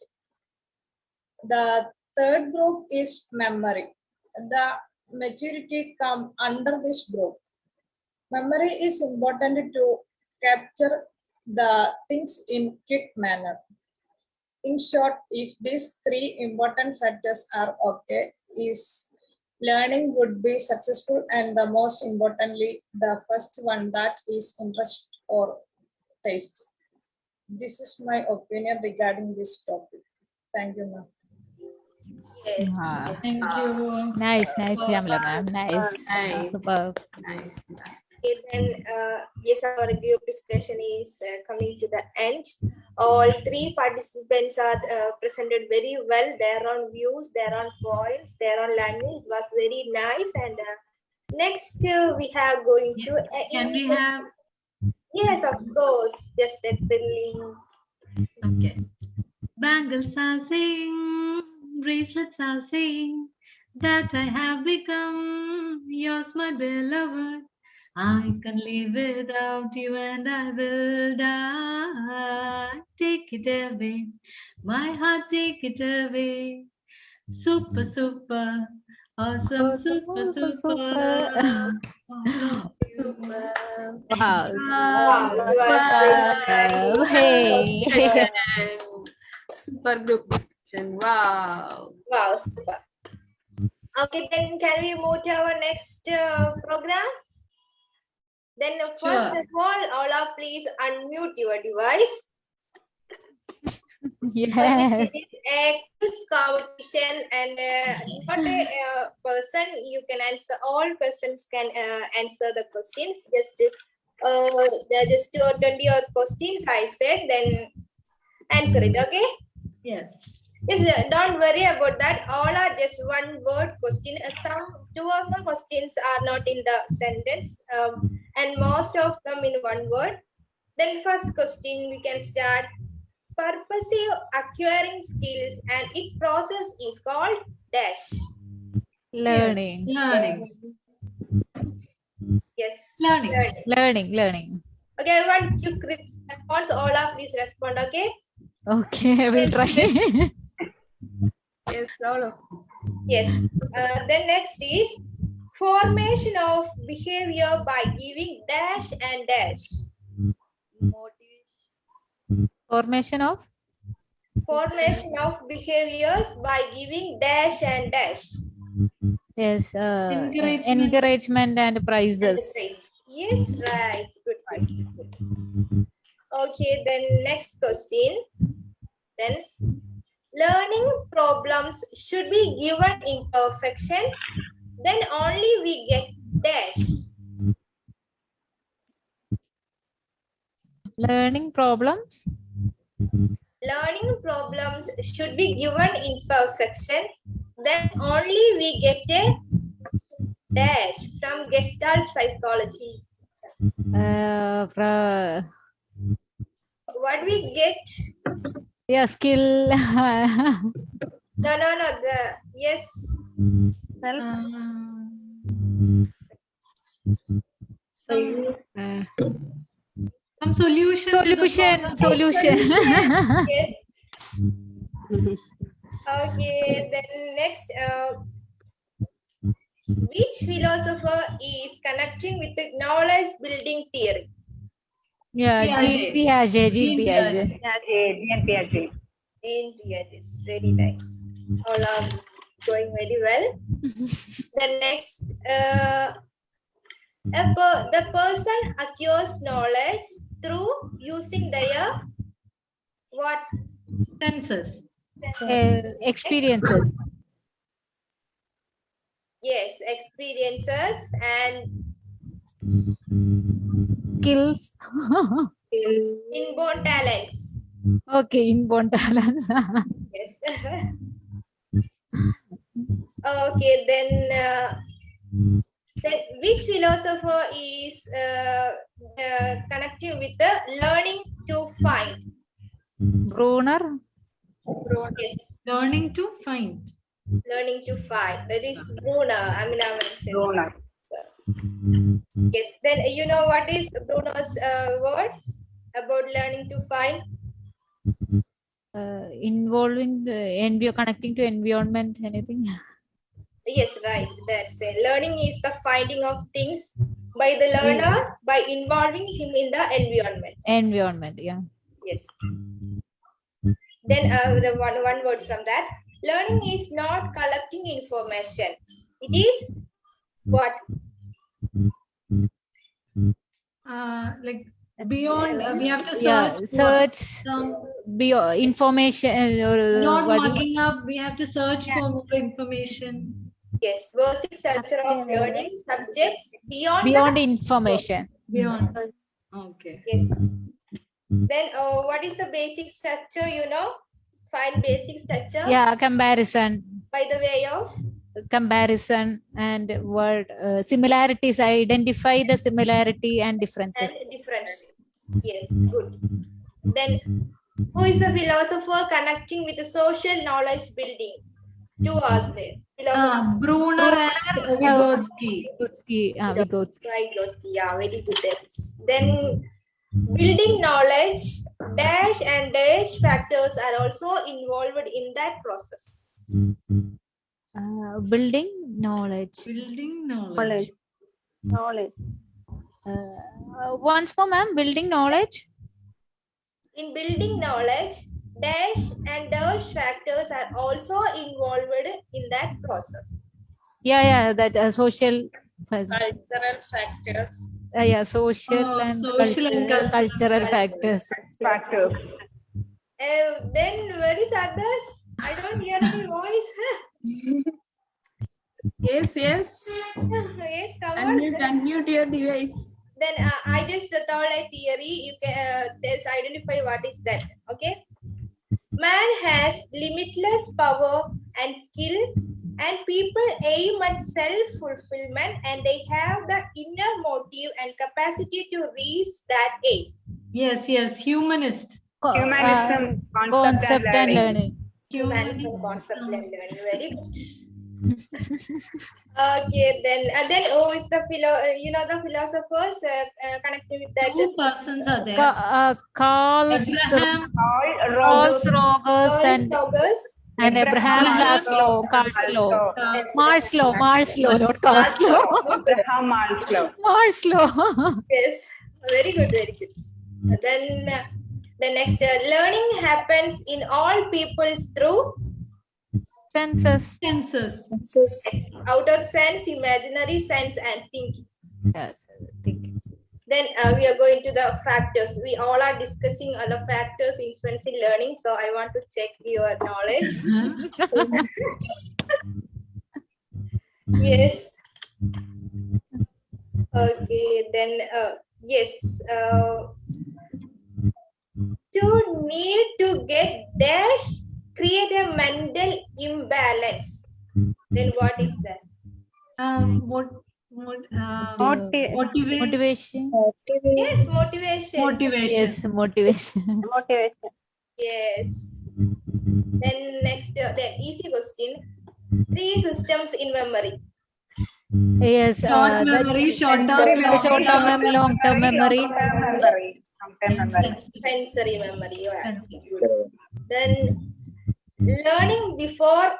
The third group is memory. The maturity come under this group. Memory is important to capture the things in quick manner. In short, if these 3 important factors are okay, is learning would be successful, and the most importantly, the first one, that is interest or taste. This is my opinion regarding this topic. Thank you, ma'am. Yes. Thank you. Nice, Shamila ma'am. Nice. Nice. Super. Nice. Okay, then yes, our group discussion is coming to the end. All 3 participants are presented very well. Their own views, their own points, their own learning. It was very nice. And next we have going to Can we have? Yes, of course. Just a thrilling. Okay. Bangles are saying, bracelets are saying that I have become yours, my beloved. I can live without you and I will die. Take it away, my heart, take it away. Super, super, awesome, super, super. Wow. Wow, it was very nice. Hey. Super group discussion. Wow. Wow, super. Okay, then can we move to our next program? Then first of all are please unmute your device. Yes. This is a quiz competition, and not a person. You can answer. All persons can answer the questions. There are just 20 odd questions. I said, then answer it. Okay. Yes. Yes. Don't worry about that. All are just one word question. Some 2 or more questions are not in the sentence, and most of them in one word. Then first question we can start. Purposive acquiring skills and its process is called dash. Learning. Learning. Yes. Learning. Learning. Okay, everyone, quick response. All of please respond. Okay. Okay, I will try. Yes, all of. Yes. Then next is formation of behavior by giving dash and dash. Formation of behaviors by giving dash and dash. yes, Encouragement. encouragement and prizes. Yes, right. Good. Okay, then next question. Then learning problems should be given in perfection. Then only we get dash. Learning problems. Learning problems should be given in perfection. Then only we get a dash from Gestalt psychology. What we get? Yeah, skill. No. Yes. Some solution. Solution. Yes. Okay. Then next, which philosopher is connecting with the knowledge building theory? Yeah, Jean Piaget. Jean Piaget. Jean Piaget. It's very nice. All are going very well. The next, the person acquires knowledge through using their what? Senses. Experiences. Yes, experiences and Skills. inborn talents. Okay, inborn talents. Yes. Okay, then which philosopher is connecting with the learning to find? Brunner. Yes, Learning to find. learning to find. That is Brunner. I mentioned. Brunner. Yes, then you know what is Brunner's word about learning to find? Involving connecting to environment, anything. Yes, right. That's it. Learning is the finding of things by the learner by involving him in the environment. Environment, yeah. Yes. Then the one word from that. Learning is not collecting information. It is what? Like beyond, we have to search. Yeah, search beyond information. Not mugging up. We have to search for more information. Yes, basic structure of learning subjects beyond information. Beyond. Okay. Yes. Then what is the basic structure? You know, find basic structure. Yeah, comparison. By the way of comparison and word similarities. Identify the similarity and differences. Yes, good. Then who is the philosopher connecting with the social knowledge building? Two hours there. Brunner and Vygotsky. Vygotsky, yeah, very good. Then building knowledge, dash and dash factors are also involved in that process. Building knowledge. Once more, ma'am. Building knowledge. In building knowledge, dash and dash factors are also involved in that process. Yeah, that social. Cultural factors. Yeah, social and cultural factors. Then where is others? I don't hear any voice. Yes. Yes, come on. Unmute your device. Then I just told a theory. You can just identify what is that. Okay. Man has limitless power and skill, and people aim at self-fulfillment, and they have the inner motive and capacity to reach that aim. Yes, humanist. Humanism, Concept and learning. Humanism, concept and learning. Very good. Okay, then who is the the philosophers connected with that? Two persons are there. Carl's Abraham, Rogers and Abraham Maslow. Maslow, not Maslow. Abraham Maslow. Maslow. Yes, very good, very good. Then the next learning happens in all peoples through Senses. outer sense, imaginary sense, and thinking. Yes, thinking. Then we are going to the factors. We all are discussing other factors influencing learning. So I want to check your knowledge. Yes. Okay. Then yes. To need to get dash create a mental imbalance. Then what is that? Motivation. Yes, motivation. Yes, motivation. Yes. Then next, then easy question. 3 systems in memory. Yes. Short memory, short-term memory, long-term memory. Sensory memory. Yeah. Then learning before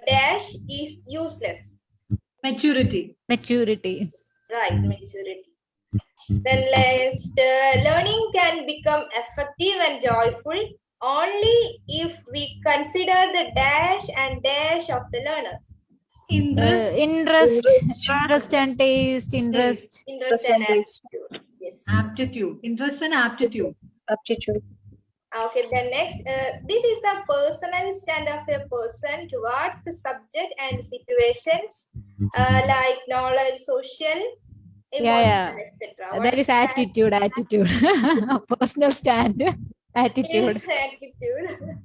dash is useless. Maturity. Right, maturity. Then last, learning can become effective and joyful only if we consider the dash and dash of the learner. Interest and taste, interest and aptitude. Yes. Aptitude. Interest and aptitude. Okay, then next, this is the personal stand of a person towards the subject and situations like knowledge, social, emotional, etc. That is attitude. Personal stand. Attitude. Yes, attitude.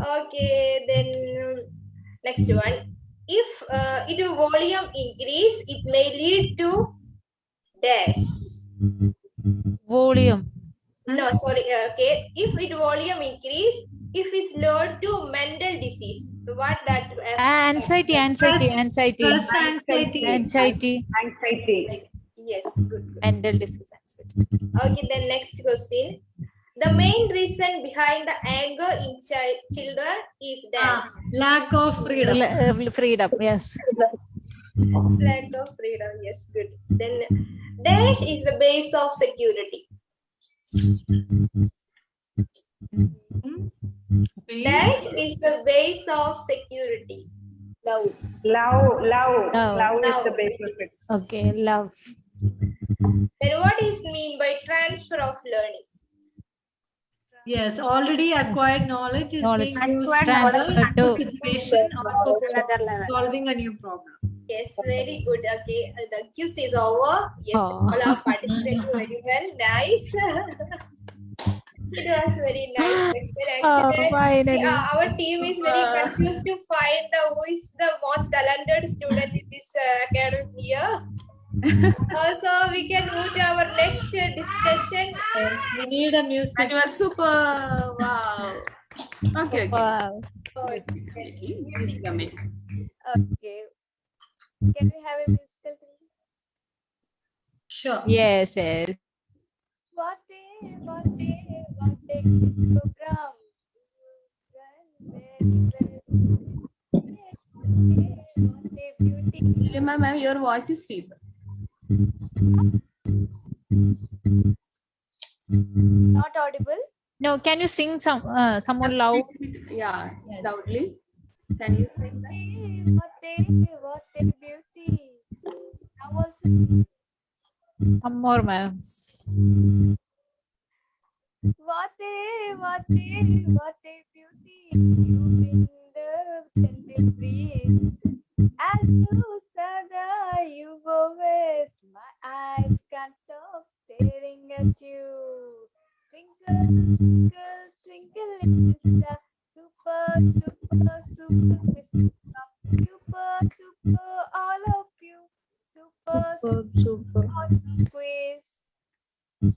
Okay, then next one. If its volume increase, it may lead to dash. Volume. No, sorry. Okay, if its volume increase, if it's load to mental disease, what that? Anxiety. Yes, good. Mental disease. Okay, then next question. The main reason behind the anger in children is that lack of freedom. Freedom, yes. Lack of freedom, yes, good. Then dash is the base of security. Dash is the base of security. Love is the base of it. Okay, love. Then what is mean by transfer of learning? Yes, already acquired knowledge is being used transfer to situation or solving a new problem. Yes, very good. Okay, the quiz is over. Yes, all are participating very well. Nice. It was very nice question. Actually, our team is very confused to find who is the most talented student in this academic year. So we can move to our next discussion. We need a music. And you are super. Wow. Okay. Wow. Music coming. Okay. Can we have a musical thing? Sure. Yes. What a program. What a beauty. Ma'am, your voice is feeble. Not audible? No, can you sing some more loud? Yeah, loudly. Can you sing that? What a beauty. Now also. Some more, ma'am. What a beauty. You in the gentle breeze. As you sada, you go west. My eyes can't stop staring at you. Twinkle, twinkle, twinkle, little star. Super, all of you. Super. Quiz. Thank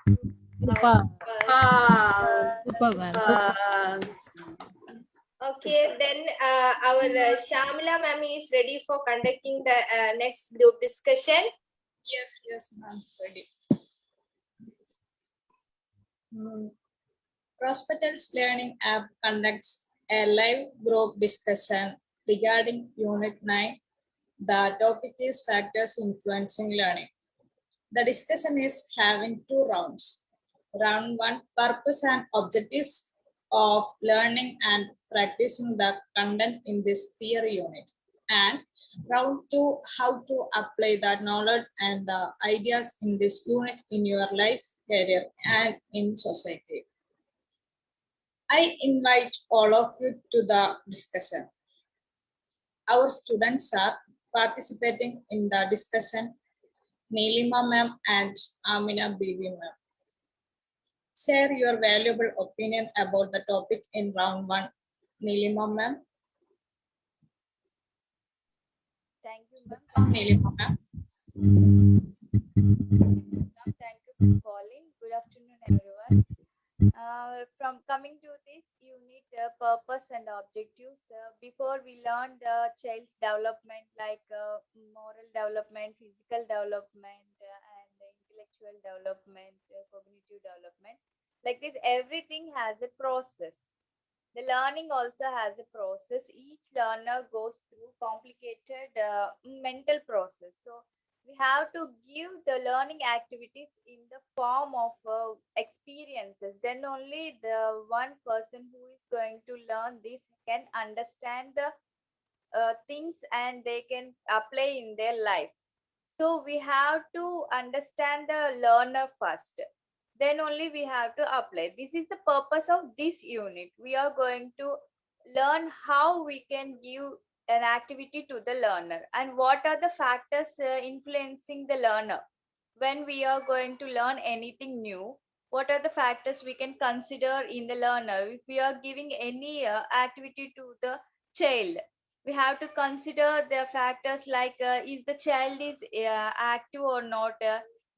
you. Super. Super, ma'am. Super. Okay, then our Shamila ma'am is ready for conducting the next group discussion. Yes, ma'am. Ready. Prospectors Learning App conducts a live group discussion regarding Unit 9. The topic is factors influencing learning. The discussion is having 2 rounds. Round 1, purpose and objectives of learning and practicing the content in this theory unit. And round 2, how to apply the knowledge and the ideas in this unit in your life, career, and in society. I invite all of you to the discussion. Our students are participating in the discussion, Neelima ma'am and Amina Bibi ma'am. Share your valuable opinion about the topic in round 1. Neelima ma'am. Thank you, ma'am. Neelima ma'am. Thank you for calling. Good afternoon, everyone. From coming to this unit, purpose and objectives, before we learn the child's development like moral development, physical development, and intellectual development, cognitive development. Like this, everything has a process. The learning also has a process. Each learner goes through complicated mental process. So we have to give the learning activities in the form of experiences. Then only the one person who is going to learn this can understand the things and they can apply in their life. So we have to understand the learner first. Then only we have to apply. This is the purpose of this unit. We are going to learn how we can give an activity to the learner and what are the factors influencing the learner. When we are going to learn anything new, what are the factors we can consider in the learner? If we are giving any activity to the child, we have to consider the factors like is the child is active or not,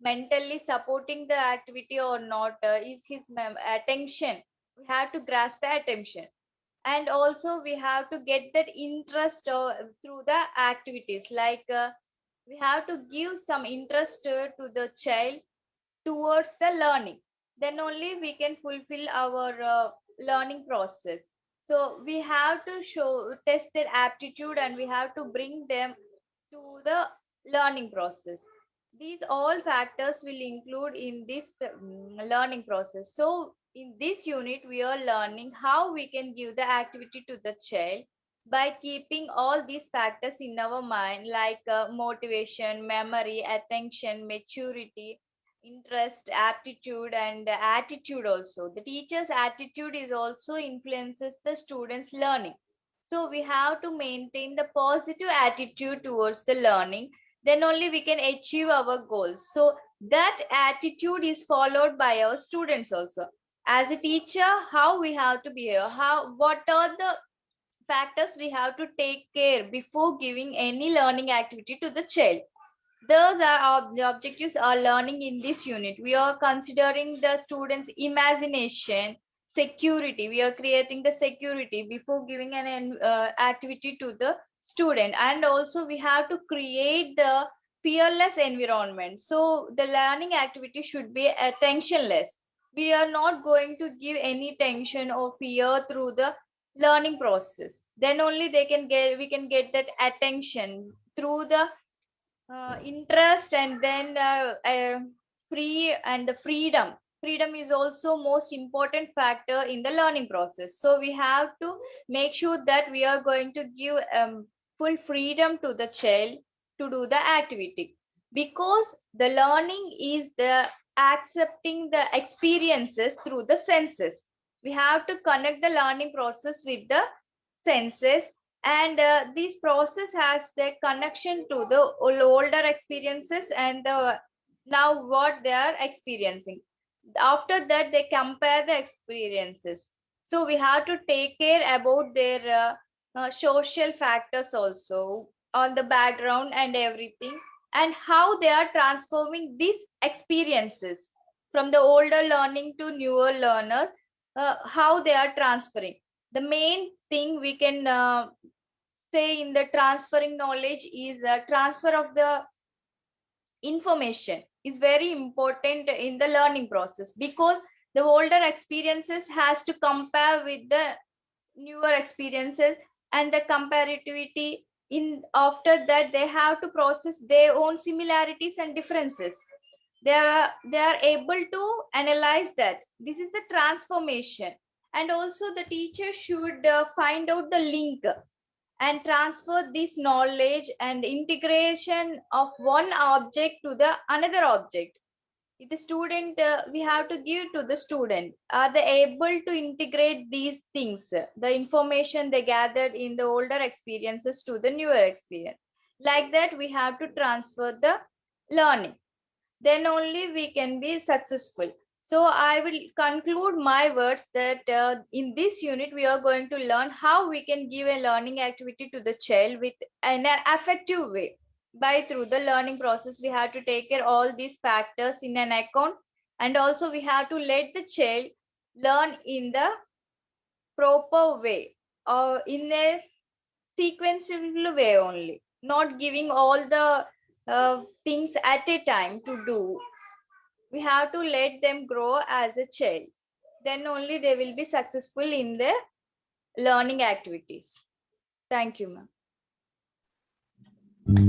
mentally supporting the activity or not, is his attention. We have to grasp the attention. And also we have to get that interest through the activities like we have to give some interest to the child towards the learning. Then only we can fulfill our learning process. So we have to test their aptitude and we have to bring them to the learning process. These all factors will include in this learning process. So in this unit, we are learning how we can give the activity to the child by keeping all these factors in our mind like motivation, memory, attention, maturity, interest, aptitude, and attitude also. The teacher's attitude is also influences the student's learning. So we have to maintain the positive attitude towards the learning. Then only we can achieve our goals. So that attitude is followed by our students also. As a teacher, how we have to behave, what are the factors we have to take care before giving any learning activity to the child. Those are the objectives are learning in this unit. We are considering the students' imagination, security. We are creating the security before giving an activity to the student. And also we have to create the fearless environment. So the learning activity should be tensionless. We are not going to give any tension or fear through the learning process. Then only we can get that attention through the interest and then free and the freedom is also most important factor in the learning process. So we have to make sure that we are going to give full freedom to the child to do the activity, because the learning is the accepting the experiences through the senses. We have to connect the learning process with the senses, and this process has the connection to the older experiences and now what they are experiencing. After that they compare the experiences. So we have to take care about their social factors also on the background and everything, and how they are transforming these experiences from the older learning to newer learners, how they are transferring. The main thing we can say in the transferring knowledge is transfer of the information is very important in the learning process, because the older experiences has to compare with the newer experiences, and the comparativity in after that they have to process their own similarities and differences. They are able to analyze that. This is the transformation. And also the teacher should find out the link and transfer this knowledge and integration of one object to the another object. If the student, we have to give to the student, are they able to integrate these things, the information they gathered in the older experiences to the newer experience. Like that we have to transfer the learning, then only we can be successful. So I will conclude my words that in this unit, we are going to learn how we can give a learning activity to the child with an effective way. By through the learning process, we have to take care all these factors in an account. And also we have to let the child learn in the proper way or in a sequential way only, not giving all the things at a time to do. We have to let them grow as a child, then only they will be successful in their learning activities. Thank you, ma'am.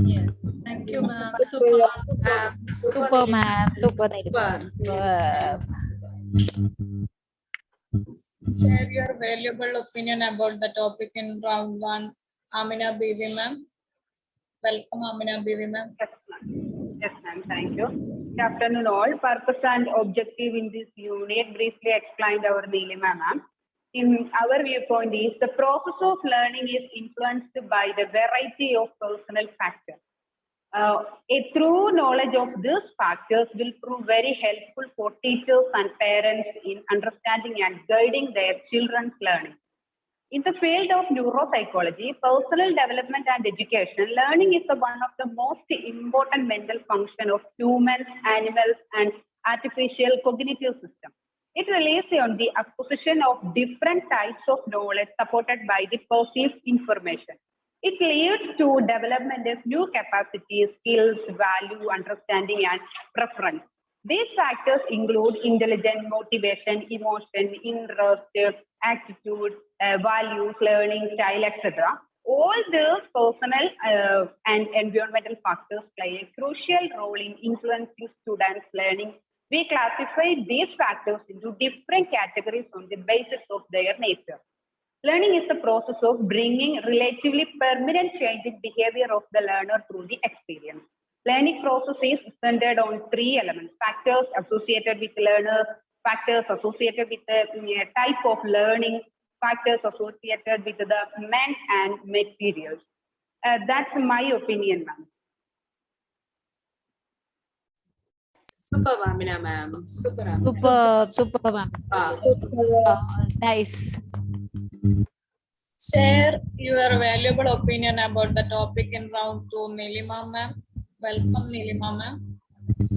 Yes, thank you, ma'am. Super. Super, ma'am. Super, Nilima. Share your valuable opinion about the topic in round 1. Amina Bibi ma'am. Welcome, Amina Bibi ma'am. Yes, ma'am. Thank you. Good afternoon, all. Purpose and objective in this unit briefly explained our Nilima ma'am. In our viewpoint is the process of learning is influenced by the variety of personal factors. A true knowledge of these factors will prove very helpful for teachers and parents in understanding and guiding their children's learning. In the field of neuropsychology, personal development and education, learning is one of the most important mental function of humans, animals, and artificial cognitive system. It relies on the acquisition of different types of knowledge supported by the perceived information. It leads to development of new capacities, skills, value, understanding, and preference. These factors include intelligence, motivation, emotion, interest, attitude, values, learning style, etc. All these personal and environmental factors play a crucial role in influencing students' learning. We classify these factors into different categories on the basis of their nature. Learning is the process of bringing relatively permanent change in behavior of the learner through the experience. Learning process is centered on 3 elements: factors associated with learners, factors associated with the type of learning, factors associated with the men and materials. That's my opinion, ma'am. Super, Amina ma'am. Super, Super, ma'am. Nice. Share your valuable opinion about the topic in round 2, Nilima ma'am. Welcome, Nilima ma'am. This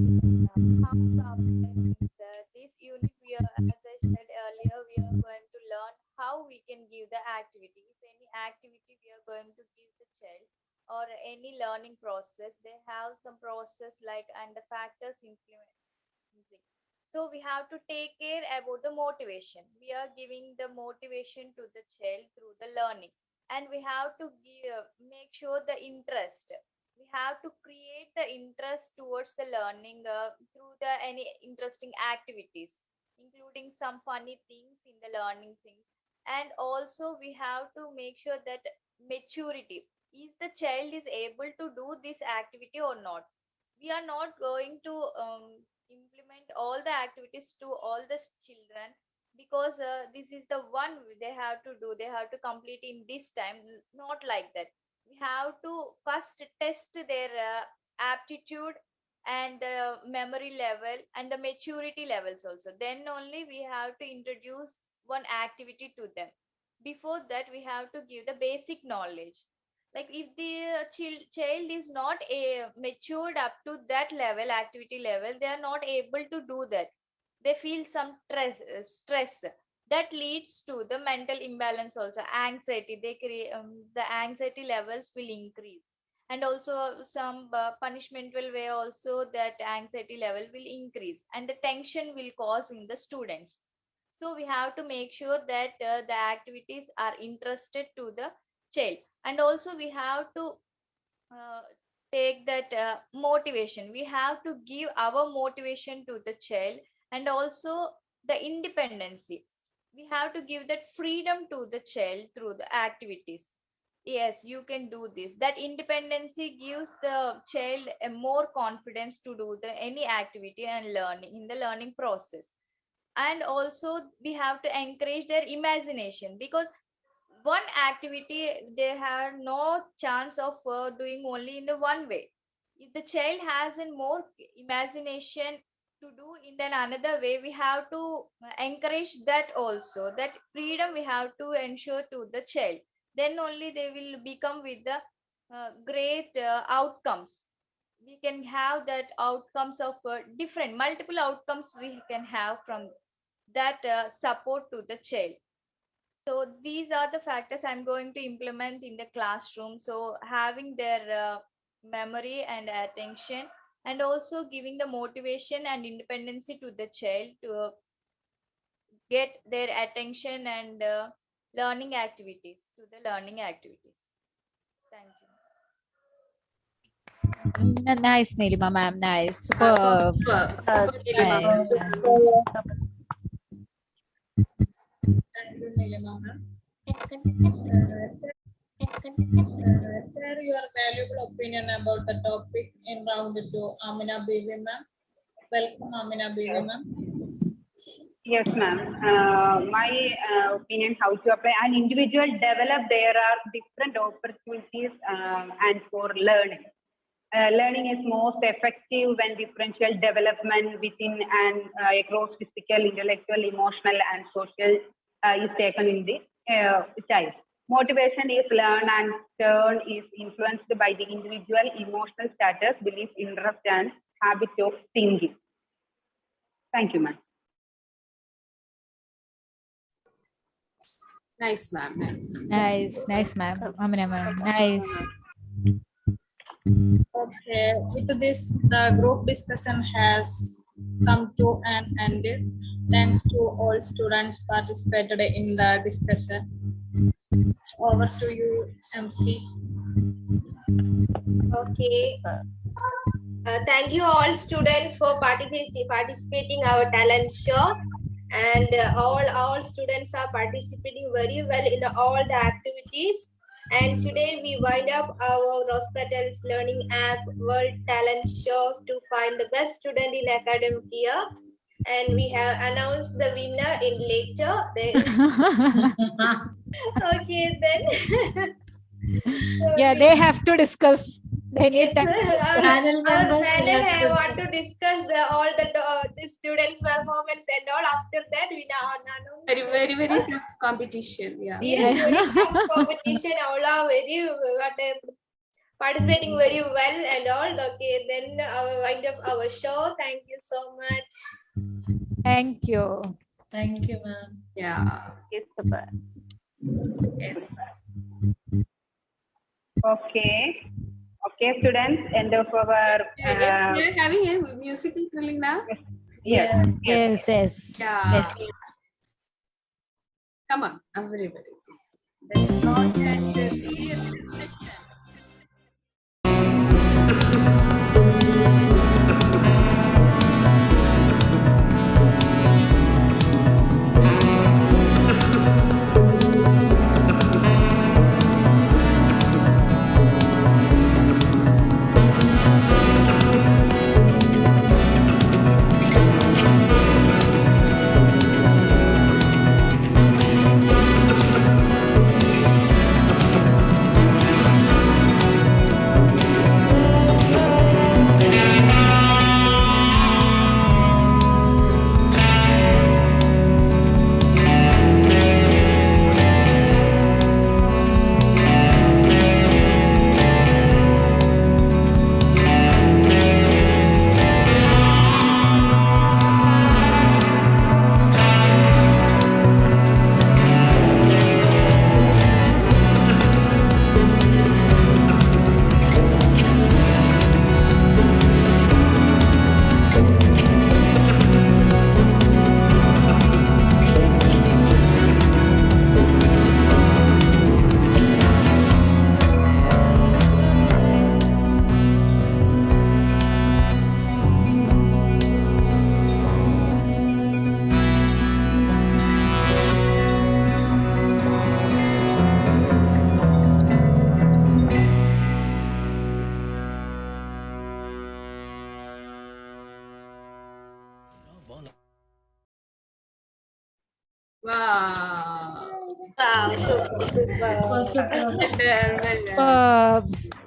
unit, as I said earlier, we are going to learn how we can give the activity. If any activity we are going to give the child or any learning process, they have some process like and the factors influencing. So we have to take care about the motivation. We are giving the motivation to the child through the learning, and we have to make sure the interest. We have to create the interest towards the learning through the any interesting activities, including some funny things in the learning things. And also we have to make sure that maturity, is the child is able to do this activity or not. We are not going to implement all the activities to all the children, because this is the one they have to do, they have to complete in this time. Not like that. We have to first test their aptitude and the memory level and the maturity levels also, then only we have to introduce one activity to them. Before that we have to give the basic knowledge. Like if the child is not matured up to that level, activity level, they are not able to do that. They feel some stress. That leads to the mental imbalance also, anxiety. They create the anxiety levels will increase, and also some punishmental way also, that anxiety level will increase, and the tension will cause in the students. So we have to make sure that the activities are interested to the child, and also we have to uh, take that motivation. We have to give our motivation to the child, and also the independency. We have to give that freedom to the child through the activities. Yes, you can do this. That independency gives the child a more confidence to do the any activity and learning in the learning process. And also we have to encourage their imagination, because one activity they have no chance of doing only in the one way. If the child has a more imagination to do in then another way, we have to encourage that also. That freedom we have to ensure to the child, then only they will become with the great outcomes. We can have that outcomes of different multiple outcomes we can have from that support to the child. So these are the factors I'm going to implement in the classroom. So having their memory and attention, and also giving the motivation and independency to the child to get their attention and learning activities to the learning activities. Thank you. Nice, Nilima ma'am. Nice. Super. Super, Nilima. Nice. Thank you, Nilima ma'am. Share your valuable opinion about the topic in round 2. Amina Bibi ma'am. Welcome, Amina Bibi ma'am. Yes, ma'am. My opinion, how to apply. An individual develop, there are different opportunities and for learning. Learning is most effective when differential development within and across physical, intellectual, emotional, and social is taken in the child. Motivation is learned and turn is influenced by the individual emotional status, belief, interest, and habit of thinking. Thank you, ma'am. Nice, ma'am. Nice, ma'am. Amina ma'am. Nice. Okay, with this, the group discussion has come to an end. Thanks to all students participated in the discussion. Over to you, MC. Okay. Thank you all students for participating our talent show, and all students are participating very well in all the activities. And today we wind up our Rose Petals Learning App World Talent Show to find the best student in academic year. And we have announced the winner in later. Okay, then. Yeah, they have to discuss. They need time. Panel members, I want to discuss all the students' performance and all. After that, we now Very tough competition. Yeah. Yes, very tough competition. All are very participating very well and all. Okay, then I wind up our show. Thank you so much. Thank you. Thank you, ma'am. Yeah. Yes, super. Yes. Okay, students, end of our. Yes, we are having a musical drilling now. Yes. Yes. Yeah. Come on, everybody. Let's not get serious discussion. Wow. Wow, super. Super. Well done, well done.